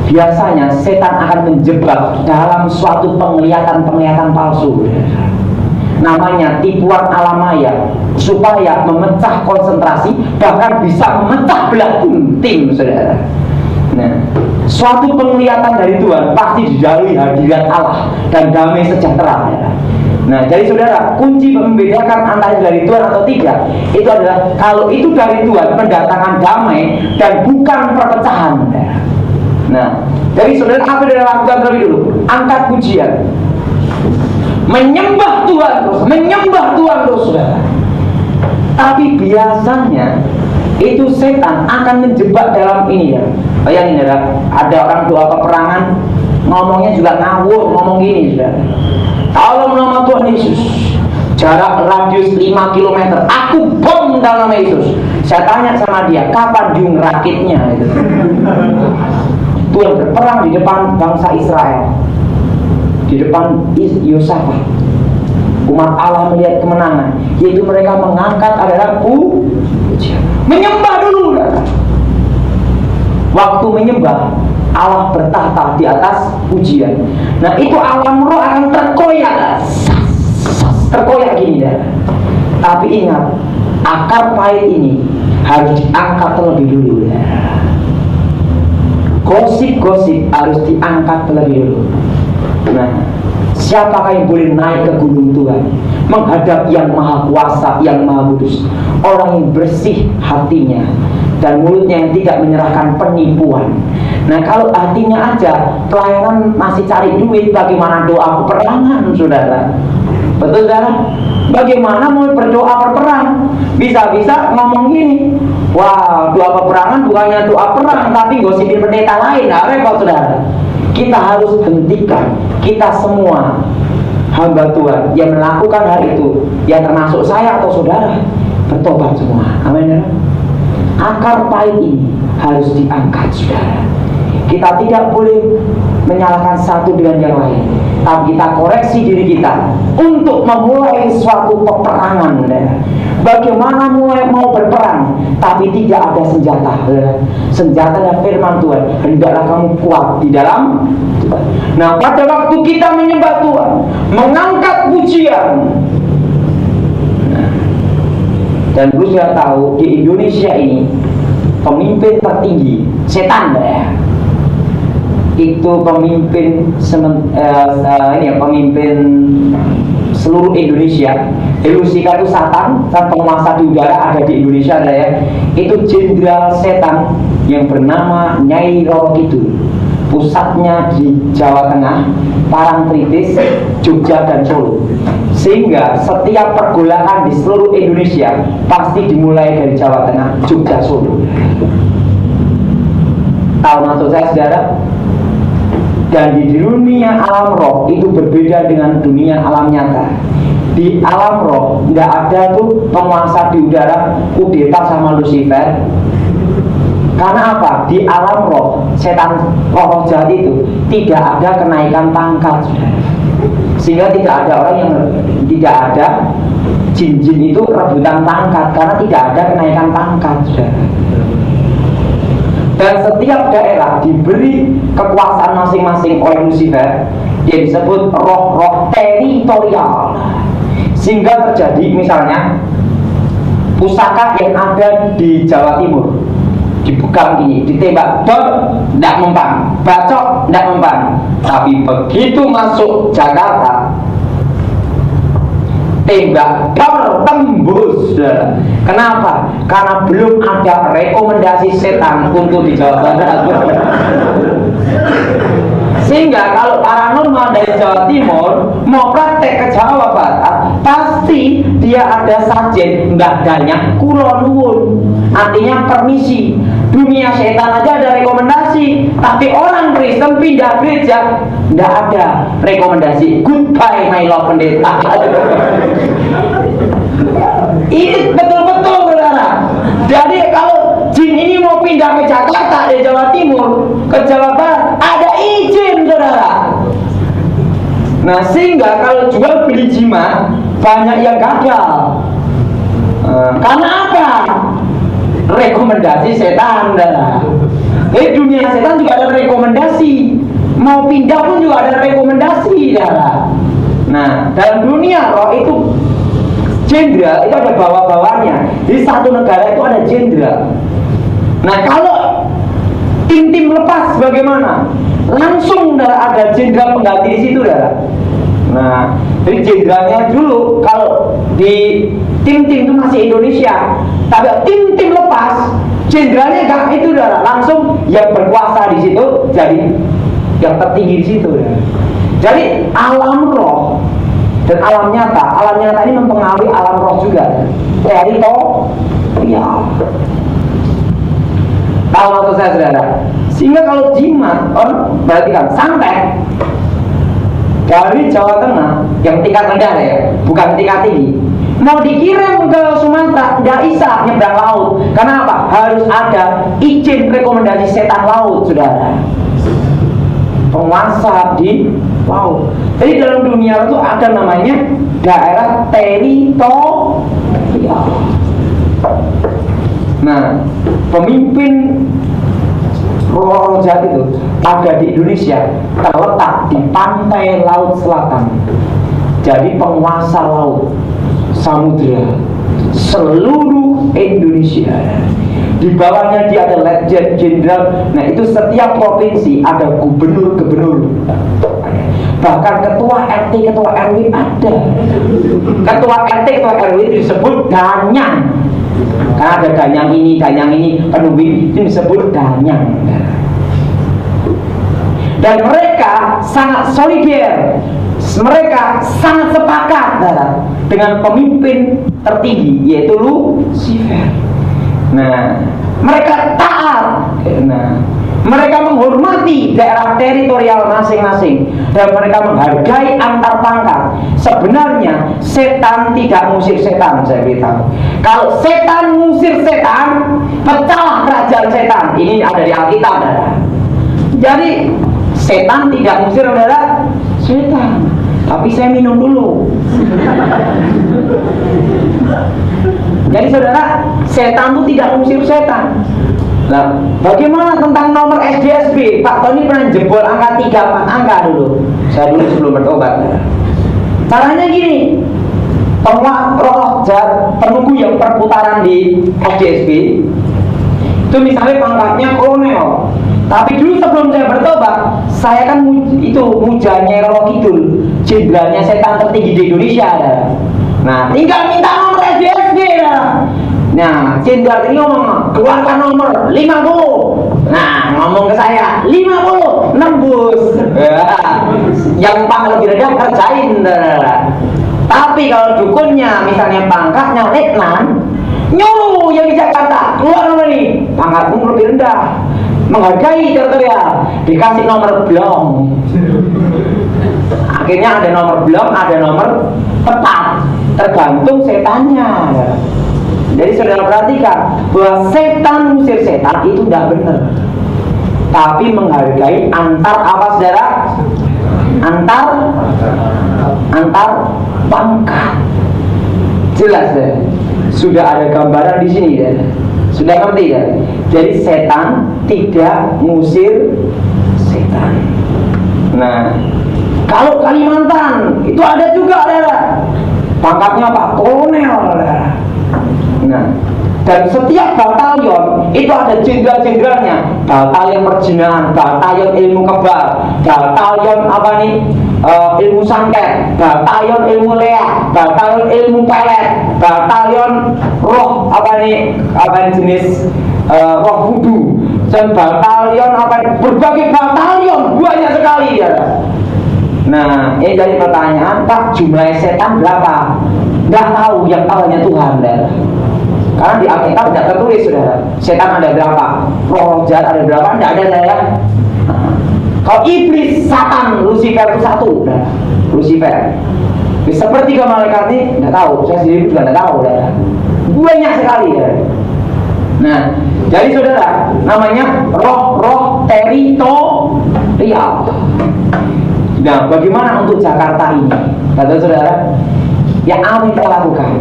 Biasanya setan akan menjebak dalam suatu penglihatan palsu, ya. Namanya tipuan alam maya, supaya memecah konsentrasi, bahkan bisa memecah belah tim, saudara. Nah, suatu penglihatan dari Tuhan pasti didahului hadirat Allah dan damai sejahtera, ya. Nah, jadi saudara, kunci membedakan antara dari Tuhan atau tidak, itu adalah kalau itu dari Tuhan, mendatangkan damai dan bukan perpecahan, ya. Nah, jadi saudara, apa yang lakukan terlebih dulu? Angkat pujian, menyembah Tuhan terus, saudara. Tapi biasanya itu setan akan menjebak dalam ini, ya. Bayangin, ya, ada orang doa peperangan, ngomongnya juga ngawur, ngomong gini, saudara. Kalau nama Tuhan Yesus, jarak radius 5 km, aku bom dalam nama Yesus. Saya tanya sama dia, kapan dia ngerakitnya? Gitu. Tuhan berperang di depan bangsa Israel, di depan Yosafat. umat Allah melihat kemenangan, yaitu mereka mengangkat adalah pujian, menyembah dulu. Waktu menyembah, Allah bertahta di atas pujian. Nah itu alam roh akan terkoyak gini ya. Tapi ingat, akar pahit ini harus diangkat terlebih dulu ya. Gosip-gosip harus diangkat terlebih dulu. Nah, siapakah yang boleh naik ke gunung Tuhan, menghadap yang maha kuasa, yang maha kudus? Orang yang bersih hatinya dan mulutnya yang tidak menyerahkan penipuan. Nah kalau hatinya aja pelayanan masih cari duit, bagaimana doa peperangan, saudara? Betul, saudara? Bagaimana mau berdoa berperang? Bisa-bisa ngomong gini, wah doa peperangan bukannya doa perang, tapi gosipin pendeta lain. Nah repot, saudara. Kita harus hentikan. Kita semua hamba Tuhan yang melakukan hal itu, ya termasuk saya atau saudara, bertobat semua. Amin ya. Akar pahit ini harus diangkat, saudara. Kita tidak boleh menyalahkan satu dengan yang lain, tapi kita koreksi diri kita untuk memulai suatu peperangan. Bagaimana mau berperang tapi tidak ada senjata? Senjatanya firman Tuhan. Hendaklah kamu kuat di dalam Tuhan. Nah pada waktu kita menyembah Tuhan, mengangkat pujian, dan lu sudah tahu di Indonesia ini pemimpin tertinggi setan ya. Itu pemimpin pemimpin seluruh Indonesia. Elusika itu Satan, penguasa di udara ada di Indonesia ada ya. Itu jenderal setan yang bernama Nyai Roro Kidul. Pusatnya di Jawa Tengah, Parangtritis, Jogja dan Solo. Sehingga setiap pergolakan di seluruh Indonesia pasti dimulai dari Jawa Tengah, Jogja, Solo. Tahu maksud saya, saudara? Dan di dunia alam roh itu berbeda dengan dunia alam nyata. Di alam roh tidak ada tuh penguasa di udara kudeta sama Lucifer. Karena apa? Di alam roh, setan roh jahat itu tidak ada kenaikan pangkat, sehingga tidak ada orang yang tidak ada jin-jin itu rebutan pangkat, karena tidak ada kenaikan pangkat, saudara. Dan setiap daerah diberi kekuasaan masing-masing oleh Lucifer, dia disebut roh-roh teritorial. Sehingga terjadi misalnya pusaka yang ada di Jawa Timur dipegang gini, ditembak, dor, tidak mempan, bacok, tidak mempan. Tapi begitu masuk Jakarta, tembak, dor, tembus. Kenapa? Karena belum ada rekomendasi setan untuk di Jawa Barat. Sehingga kalau paranormal dari Jawa Timur mau praktek ke Jawa Barat, pasti dia ada sajen mbak danyak kulon nuwun, artinya permisi. Dunia setan aja ada rekomendasi, tapi orang Kristen pindah gereja tidak ada rekomendasi. Goodbye my love pendeta. Ini betul-betul, saudara. Jadi kalau jin ini mau pindah ke Jakarta dari Jawa Timur ke Jawa Barat, ada izin, saudara. Nah sehingga kalau jual beli jimat banyak yang gagal. Karena apa? Rekomendasi setan, saudara. Dunia setan juga ada rekomendasi. Mau pindah pun juga ada rekomendasi, saudara. Nah dalam dunia roh itu jenderal itu ada bawah-bawahnya. Di satu negara itu ada jenderal. Nah kalau tim-tim lepas bagaimana? Langsung ada jenderal pengganti di situ, saudara. Nah, jadi jenderalnya dulu kalau di tim-tim itu masih Indonesia, tapi tim-tim lepas jenderalnya gak itu, saudara. Langsung yang berkuasa di situ jadi yang tertinggi di situ, saudara. Jadi alam roh dan alam nyata ini mempengaruhi alam roh juga. Teritorial. Tahu maksud saya, saudara? Sehingga kalau jimat, berarti kan sampai dari Jawa Tengah yang tingkat rendah ya, bukan tingkat tinggi, mau dikirim ke Sumatera tidak bisa nyebrang laut. Karena apa? Harus ada izin rekomendasi setan laut, saudara. penguasa di laut. Jadi dalam dunia itu ada namanya daerah teritorial. Nah, pemimpin roh jahat itu ada di Indonesia, terletak di pantai laut selatan. Jadi penguasa laut, samudera, seluruh Indonesia. Di bawahnya dia ada letjen jenderal. Nah, itu setiap provinsi ada gubernur-gubernur. Bahkan ketua RT, ketua RW ada. Ketua RT, ketua RW itu disebut danyang. Karena ada danyang ini, penuhi itu disebut danyang. Dan mereka sangat solider, mereka sangat sepakat dengan pemimpin tertinggi, yaitu Lucifer. Nah, mereka taat. Nah, mereka menghormati daerah teritorial masing-masing dan mereka menghargai antar pangkat. Sebenarnya setan tidak mengusir setan, saya beritahu. Kalau setan mengusir setan, pecahlah kerajaan setan. Ini ada di Alkitab, saudara. Jadi setan tidak mengusir saudara setan. Tapi saya minum dulu. Jadi saudara, setan itu tidak mengusir setan. Nah, bagaimana tentang nomor SDSB? Pak Tony pernah jebol angka 3, 4 angka dulu. Saya dulu sebelum bertobat. Caranya gini, roh jahat penunggu yang perputaran di SDSB itu misalnya pangkatnya kolonel. Tapi dulu sebelum saya bertobat, saya kan itu mujanya Roro Kidul, jenderalnya setan tertinggi di Indonesia. Nah, tinggal minta nomor SDSB. Nah, jenderal ini ngomong, keluarkan nomor 50. Nah, ngomong ke saya 50, nembus. Yang pangkat lebih rendah kerjain. Tapi kalau dukunnya misalnya pangkatnya letnan, nyuruh yang di Jakarta keluar nomor ini, pangkatmu lebih rendah, menghargai teritorial, dikasih nomor blong. Akhirnya ada nomor blong, ada nomor tepat, tergantung setannya. Jadi saudara perhatikan bahwa setan mengusir setan itu tidak benar, tapi menghargai antar apa saudara? Antar pangkat. Jelas ya? Sudah ada gambaran di sini ya. Sudah ngerti ya? Jadi setan tidak mengusir setan. Nah, kalau Kalimantan itu ada juga ada pangkatnya Pak Kolonel. Nah, dan setiap batalion itu ada jenderal-jenderalnya. Batalion perjinahan, batalion ilmu kebal, batalion apa nih? Ilmu santet, batalion ilmu lea, batalion ilmu pelet, batalion roh apa nih? Apa jenis roh vudu, dan batalion apa nih? Berbagai batalion, banyak sekali ya. Nah, ini jadi pertanyaan, Pak, jumlah setan berapa? Nggak tahu, yang tahu hanya Tuhan, saudara. Karena di Alkitab tidak tertulis, saudara. Setan ada berapa? Roh jahat ada berapa? Tidak ada, saudara. Kalau iblis, Satan, Lucifer itu satu, saudara. Lucifer. Seperti ke malaikat ini, nggak tahu. Saya sendiri juga nggak tahu, saudara. Banyak sekali, saudara. Nah, jadi saudara, namanya roh-roh teritorial. Nah, bagaimana untuk Jakarta ini? Kata saudara, yang apa kita lakukan?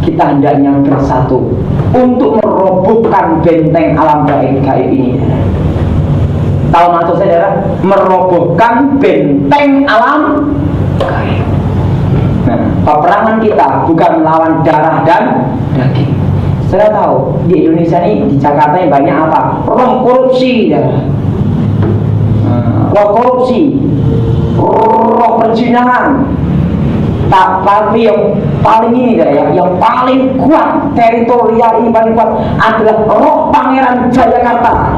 Kita hendaknya bersatu untuk merobohkan benteng alam gaib ini. Tahu maksud saudara? Merobohkan benteng alam gaib. Nah, peperangan kita bukan melawan darah dan daging. Saudara tahu di Indonesia ini, di Jakarta ini banyak apa? Roh korupsi, ya. Roh korupsi, roh perzinahan. Tapi yang paling ini ya, yang paling kuat teritorial ini paling kuat adalah roh Pangeran Jayakarta.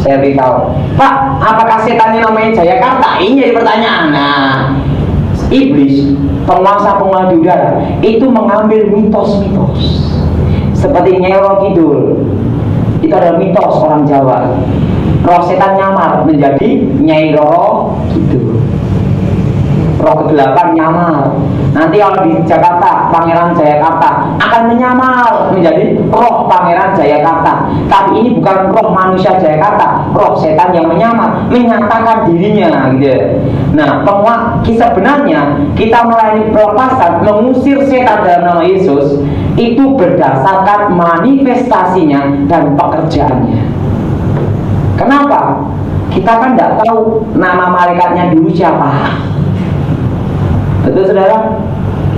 Saya beritahu, Pak, apakah setannya namanya Jayakarta? Ini jadi pertanyaan. Nah, iblis, penguasa di udara, itu mengambil mitos-mitos seperti Nyai Roro Kidul. Itu adalah mitos orang Jawa. Roh setan nyamar menjadi Nyai Roro Kidul. roh kegelapan nyamar. Nanti kalau di Jakarta, Pangeran Jayakarta akan menyamar menjadi roh Pangeran Jayakarta. Tapi ini bukan roh manusia Jayakarta, roh setan yang menyamar, menyatakan dirinya gitu. Nah, kisah sebenarnya kita melayani pelepasan, mengusir setan dalam nama Yesus itu berdasarkan manifestasinya dan pekerjaannya. Kenapa? Kita kan tidak tahu nama malaikatnya dulu siapa. Betul saudara?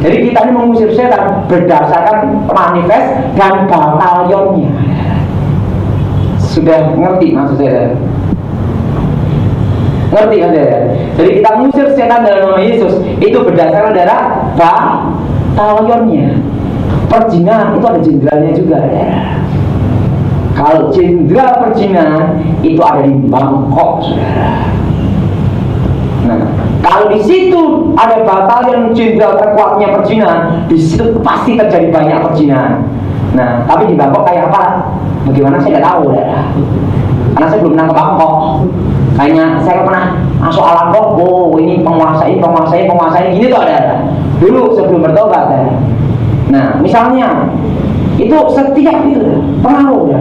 Jadi kita ini mengusir setan berdasarkan manifest dan batalionnya. Sudah ngerti maksud saya? Ngerti kan saudara? Jadi kita mengusir setan dalam nama Yesus itu berdasarkan batalionnya. Perjinahan itu ada jenderalnya juga, saudara. Kalau jenderal perjinahan itu ada di Bangkok, saudara. Nah, kalau di situ ada batalion jenderal terkuatnya perjinahan, di situ pasti terjadi banyak perjinahan. Nah, tapi di Bangkok kayak apa? Bagaimana saya tidak tahu, saudara. Karena saya belum pernah ke Bangkok. Kayaknya saya pernah masuk alam roh. Oh, ini penguasa gini tuh, saudara. Dulu sebelum bertobat, saudara. Nah, misalnya itu setiap itu pengaruh ya.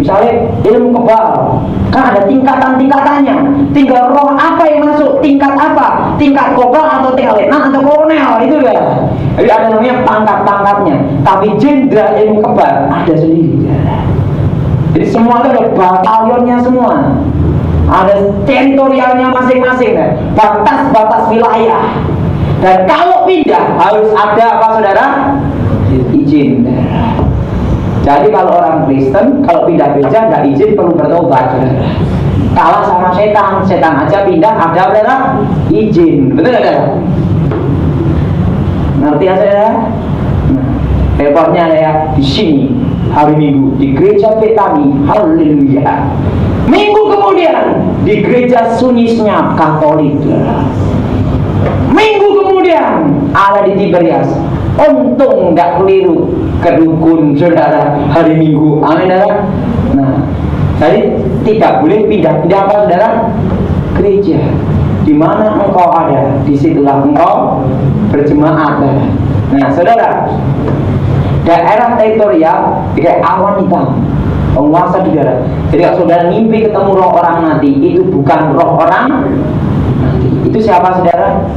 Misalnya ilmu kebal, kan ada tingkatan-tingkatannya. Tinggal roh apa yang masuk, tingkat apa, tingkat kobal atau tingkat letnan atau kolonel itu ya. Jadi ada namanya pangkat-pangkatnya. Tapi jenderal ilmu kebal ada sendiri ya. Jadi semua itu ada batalionnya semua. Ada teritorialnya masing-masing ya. Batas-batas wilayah. Dan kalau pindah harus ada apa saudara? Izin. Jadi kalau orang Kristen kalau pindah gereja nggak izin, perlu bertobat. Kalah sama setan aja pindah ada saudara izin, betul nggak saudara? Ngerti ya saudara? Nah, repotnya ya di sini hari Minggu di gereja Petani, haleluya. Minggu kemudian di gereja Sunisnya Katolik. Minggu kemudian ada di Tiberias. Untung nggak keliru ke dukun saudara hari Minggu, amin saudara. Nah, jadi tidak boleh pindah-pindah apa saudara? Gereja. Di mana engkau ada, disitulah engkau berjemaat. Nah, saudara, daerah teritorial kayak awan hitam, penguasa di darat. Jadi kalau saudara mimpi ketemu roh orang mati, itu bukan roh orang mati. Itu siapa saudara?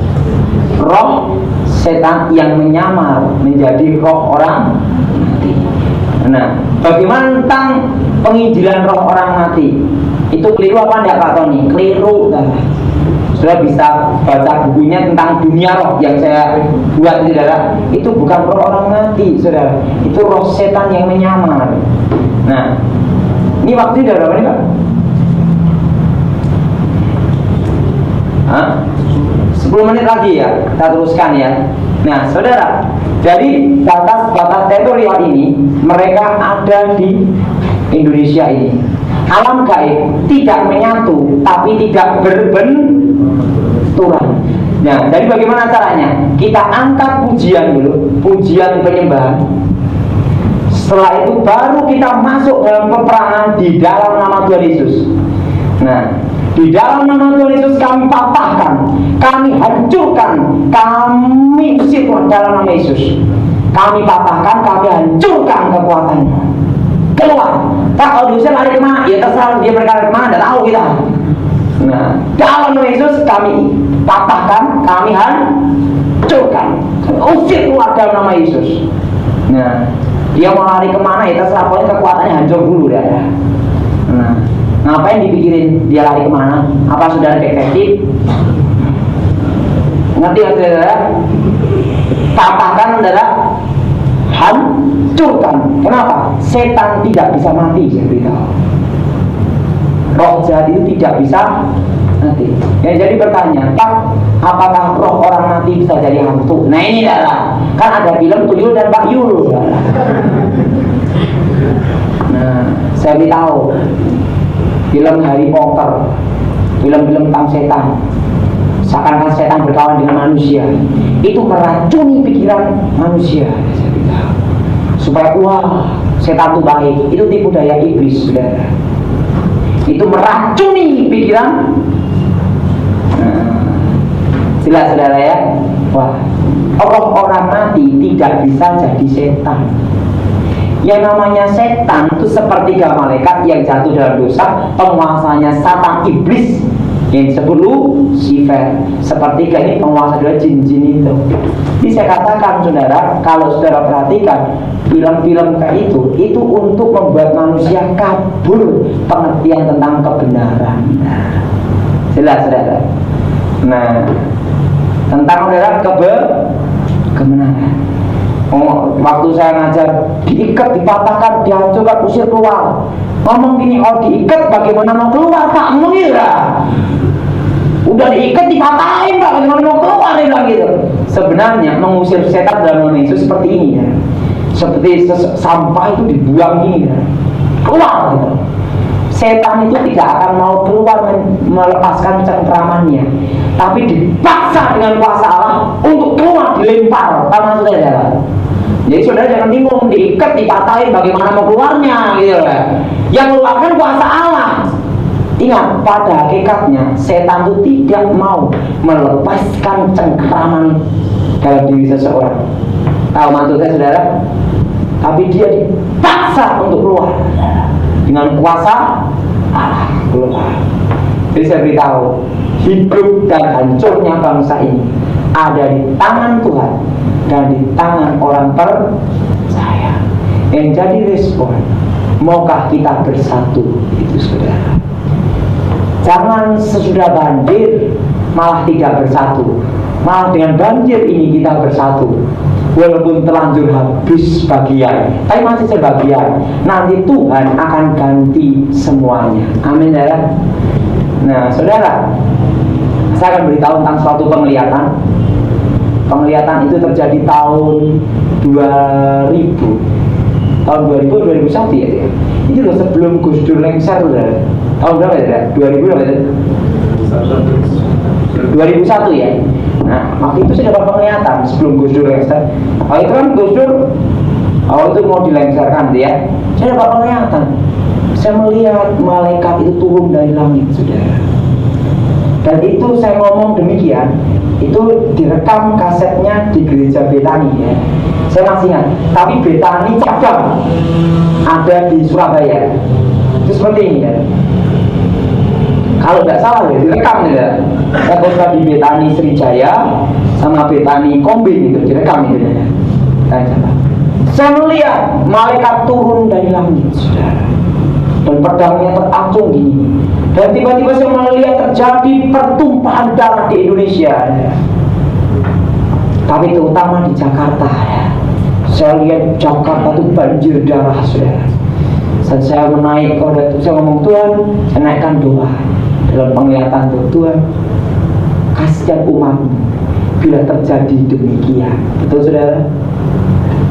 Roh setan yang menyamar menjadi roh orang mati. Nah, bagaimana tentang penginjilan roh orang mati? Itu keliru apa enggak Pak Tony? Keliru. Sudah bisa baca bukunya tentang dunia roh yang saya buat, saudara. Itu bukan roh orang mati, saudara. Itu roh setan yang menyamar. Nah, ini waktunya udah berapa nih Pak? Hah? 10 menit lagi ya, kita teruskan ya. Nah, saudara, jadi batas-batas teritorial ini mereka ada di Indonesia ini. Alam gaib tidak menyatu, tapi tidak berbenturan. Nah, jadi bagaimana caranya? Kita angkat pujian dulu, pujian penyembahan. Setelah itu baru kita masuk dalam peperangan di dalam nama Tuhan Yesus. Nah, di dalam nama Tuhan Yesus kami patahkan, kami hancurkan, kami usir dalam nama Yesus. Kami patahkan, kami hancurkan kekuatannya. Keluar. Tak kalau diusir lari kemana? Ya terserah dia berkata kemana, tidak tahu kita. Nah, dalam nama Yesus kami patahkan, kami hancurkan, kami usir keluar dalam nama Yesus. Nah, dia mau lari kemana? Ya terserah, pokoknya kekuatannya hancur dulu ya. Nah, ngapain dipikirin dia lari kemana? Apa sudah detektif? Ngerti ya saudara? Patahkan saudara, hancurkan. Kenapa? Setan tidak bisa mati, saya beritahu. Roh jahat itu tidak bisa mati. Yang jadi bertanya, Pak, apakah roh orang mati bisa jadi hantu? Nah ini saudara, kan ada film Tuyul dan Pak Yul. Nah, saya beritahu, film Harry Potter, film-film tentang setan, seakan-akan setan berkawan dengan manusia, itu meracuni pikiran manusia, supaya wah setan itu baik. Itu tipu daya iblis, saudara. Itu meracuni pikiran. Nah, Jelas saudara ya. Wah, orang mati tidak bisa jadi setan. Yang namanya setan itu sepertiga malaikat yang jatuh dalam dosa, penguasanya Satan iblis yang disebut Lucifer. Sepertiga ini penguasa dari jin-jin itu. Jadi saya katakan saudara, kalau saudara perhatikan film-film kayak itu untuk membuat manusia kabur pengertian tentang kebenaran. Jelas saudara. Nah, tentang saudara kebenaran. Waktu saya ngajar, diikat, dipatahkan, dihancurkan, usir keluar. Ngomong gini, oh diikat bagaimana mau keluar Pak? Mengira udah diikat dipatahin Pak, bagaimana mau keluar? Gitu. Sebenarnya mengusir setan dalam nama Yesus seperti ini ya. Seperti sampah itu dibuang gini ya. Keluar gitu. Setan itu tidak akan mau keluar melepaskan cengkramannya, tapi dipaksa dengan kuasa Allah untuk keluar, dilempar tangan saudara. Jadi saudara jangan bingung, diikat, dipatahin, bagaimana mau keluarnya gitu ya. Yang meluarkan kuasa Allah. Ingat, pada hakikatnya setan itu tidak mau melepaskan cengkraman dalam diri seseorang. Tahu maksud saya saudara? Tapi dia dipaksa untuk keluar dengan kuasa Allah keluar. Jadi saya beritahu, hidup dan hancurnya bangsa ini ada di tangan Tuhan dan di tangan orang percaya. Yang jadi respon, maukah kita bersatu? Itu saudara. Jangan sesudah banjir malah tidak bersatu. Malah dengan banjir ini kita bersatu. Walaupun terlanjur habis bagian, tapi masih sebagian. Nanti Tuhan akan ganti semuanya. Amin ya. Nah saudara, saya akan beritahu tentang suatu penglihatan. Penglihatan itu terjadi tahun 2000. Tahun 2000, 2001 ya. Itu loh sebelum Gus Dur lengser saudara. Tahun berapa ya? 2000 berapa ya? 2001 ya. Nah, waktu itu saya dapat penglihatan sebelum Gus Dur lengser. Waktu itu kan Gus Dur itu mau dilengserkan ya. Saya dapat penglihatan. Saya melihat malaikat itu turun dari langit, saudara. Dan itu saya ngomong demikian, itu direkam kasetnya di gereja Betani ya. Saya masih ingat. Tapi Betani cabang ada di Surabaya. Itu seperti ini ya. Kalau nggak salah ya, direkam ya. Saya khotbah di Betani Srijaya sama Betani Kombin itu direkam itu ya. Saya melihat malaikat turun dari langit, saudara. Dan pedangnya teracung gini. Dan tiba-tiba saya melihat terjadi pertumpahan darah di Indonesia ya. Tapi terutama di Jakarta ya. Saya lihat Jakarta itu banjir darah, saudara. Dan saya menaik ke itu, saya ngomong, Tuhan, saya naikkan doa dalam penglihatan Tuhan, kasihan umatmu bila terjadi demikian. Betul saudara?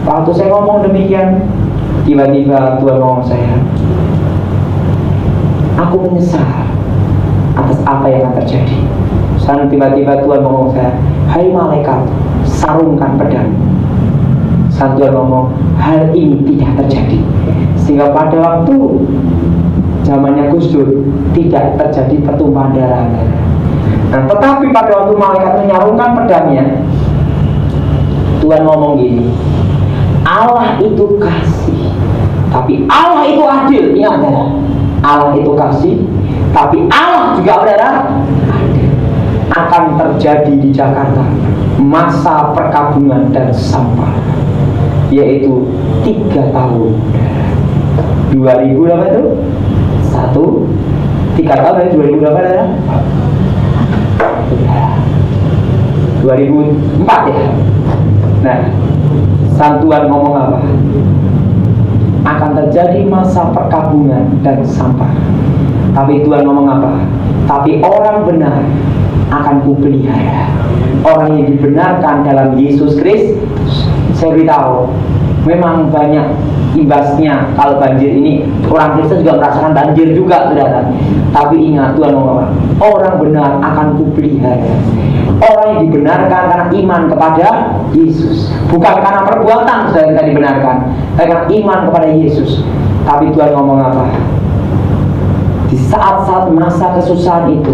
Waktu saya ngomong demikian, tiba-tiba Tuhan ngomong saya, aku menyesal atas apa yang akan terjadi. Dan tiba-tiba Tuhan ngomong saya, hai malaikat, sarungkan pedang. Dan Tuhan ngomong, hal ini tidak terjadi. Sehingga pada waktu zamannya Gus Dur tidak terjadi pertumpahan darah. Nah, tetapi pada waktu malaikat menyarungkan pedangnya, Tuhan ngomong gini, Allah itu kasih, tapi Allah itu adil. Ingat saudara, Allah itu kasih, tapi Allah juga saudara adil. Akan terjadi di Jakarta masa perkabungan dan sampah, yaitu 3 tahun. 2000 berapa itu? 3 tahun ya, 2000 berapa ya? 2004 ya. Nah, Tuhan ngomong apa? Akan terjadi masa perkabungan dan sampah. Tapi Tuhan ngomong apa? Tapi orang benar akan kupelihara. Orang yang dibenarkan dalam Yesus Kristus. Saya beritahu, memang banyak imbasnya kalau banjir ini. Orang Kristen juga merasakan banjir juga, saudara. Tapi ingat, Tuhan ngomong apa? Orang benar akan kupelihara. Orang yang dibenarkan karena iman kepada Yesus, bukan karena perbuatan saudara kita dibenarkan, tapi karena iman kepada Yesus. Tapi Tuhan ngomong apa? Di saat-saat masa kesusahan itu,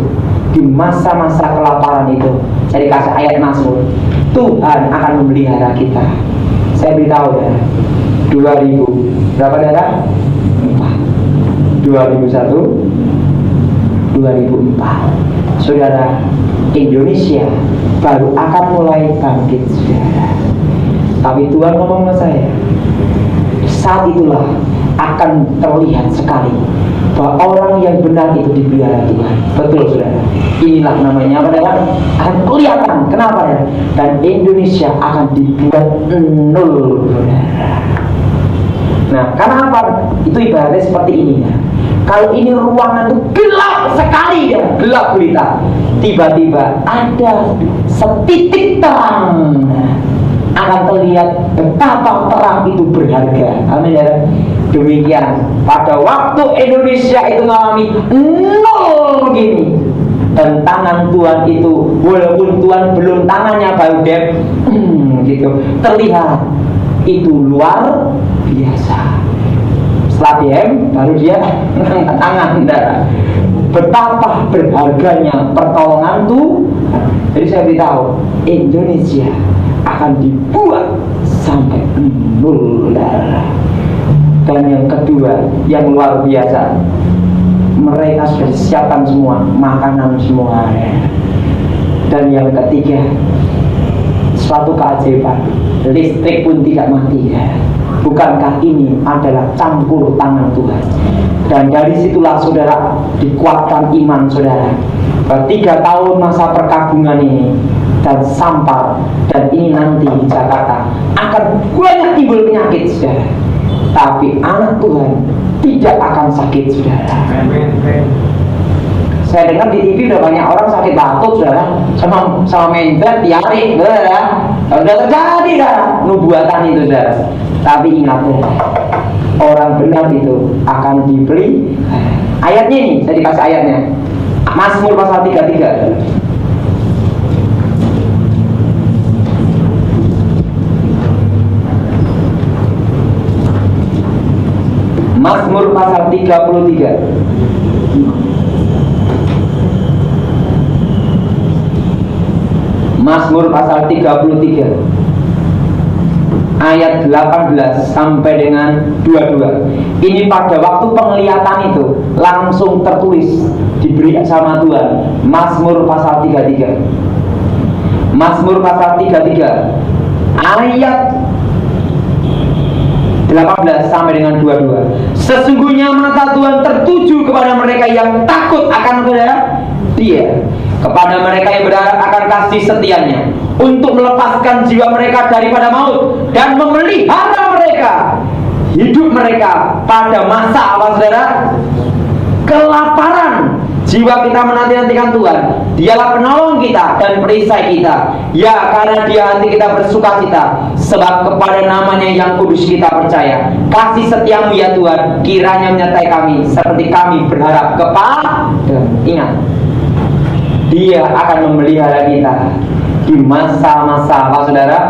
di masa-masa kelaparan itu, saya dikasih Tuhan akan memelihara kita. Saya beritahu ya, 2000 berapa darah? 4. 2001, 2004, saudara, Indonesia baru akan mulai bangkit, saudara. Tapi Tuhan ngomong sama saya, saat itulah akan terlihat sekali bahwa orang yang benar itu dipelihara Tuhan. Betul, saudara. Inilah namanya apa, saudara? Akan kelihatan. Kenapa ya? Dan Indonesia akan dibuat nol, saudara. Nah, karena apa? Itu ibaratnya seperti ini ya. Kalau ini ruangan itu gelap sekali ya, gelap gulita. Tiba-tiba ada setitik terang, akan terlihat betapa terang itu berharga. Amin ya. Demikian pada waktu Indonesia itu mengalami nol begini, dan tangan Tuhan itu, walaupun Tuhan belum tangannya baru gitu, terlihat itu luar biasa. Setelah diam, baru dia angkat tangan, saudara. Betapa berharganya pertolongan Tuhan. Jadi saya beritahu, Indonesia akan dibuat sampai nol, saudara. Dan yang kedua, yang luar biasa, mereka sudah siapkan semua makanan semua ya. Dan yang ketiga, suatu keajaiban, listrik pun tidak mati ya. Bukankah ini adalah campur tangan Tuhan? Dan dari situlah saudara dikuatkan iman saudara. 3 tahun masa perkabungan ini dan sampar, dan ini nanti di Jakarta akan banyak timbul penyakit saudara. Tapi anak Tuhan tidak akan sakit saudara. Saya dengar di TV udah banyak orang sakit batuk saudara, sama mencret, diare, saudara. Udah terjadi saudara, nubuatan itu saudara. Tapi ingat ya, orang benar itu akan diberi. Ayatnya ini, saya dikasih ayatnya. Mazmur pasal 33. Mazmur pasal 33. Mazmur pasal 33 ayat 18 sampai dengan 22. Ini pada waktu penglihatan itu langsung tertulis, diberi sama Tuhan. Mazmur pasal 33. Mazmur pasal 33 ayat 18 sampai dengan 22. Sesungguhnya mata Tuhan tertuju kepada mereka yang takut akan Dia, kepada mereka yang berharap akan kasih setianya, untuk melepaskan jiwa mereka daripada maut dan memelihara mereka, hidup mereka pada masa apa saudara? Kelaparan. Jiwa kita menanti-nantikan Tuhan. Dialah penolong kita dan perisai kita. Ya, karena Dia hati kita bersuka cita, sebab kepada namanya yang kudus kita percaya. Kasih setiamu ya Tuhan kiranya menyertai kami, seperti kami berharap kepada. Ingat, Dia akan memelihara kita di masa-masa apa saudara?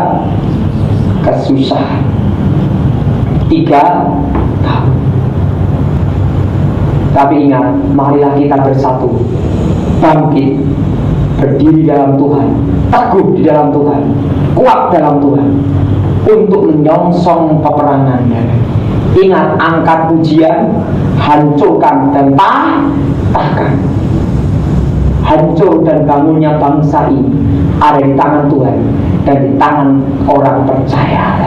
Kesusahan. 3 tahun. Tapi ingat, marilah kita bersatu, bangkit, berdiri dalam Tuhan, teguh di dalam Tuhan, kuat dalam Tuhan, untuk menyongsong peperangan. Ingat, angkat pujian, hancurkan dan patahkan. Hancur dan bangunnya bangsa ini ada di tangan Tuhan dan di tangan orang percaya.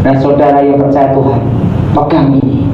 Nah, saudara yang percaya Tuhan, pegang ini.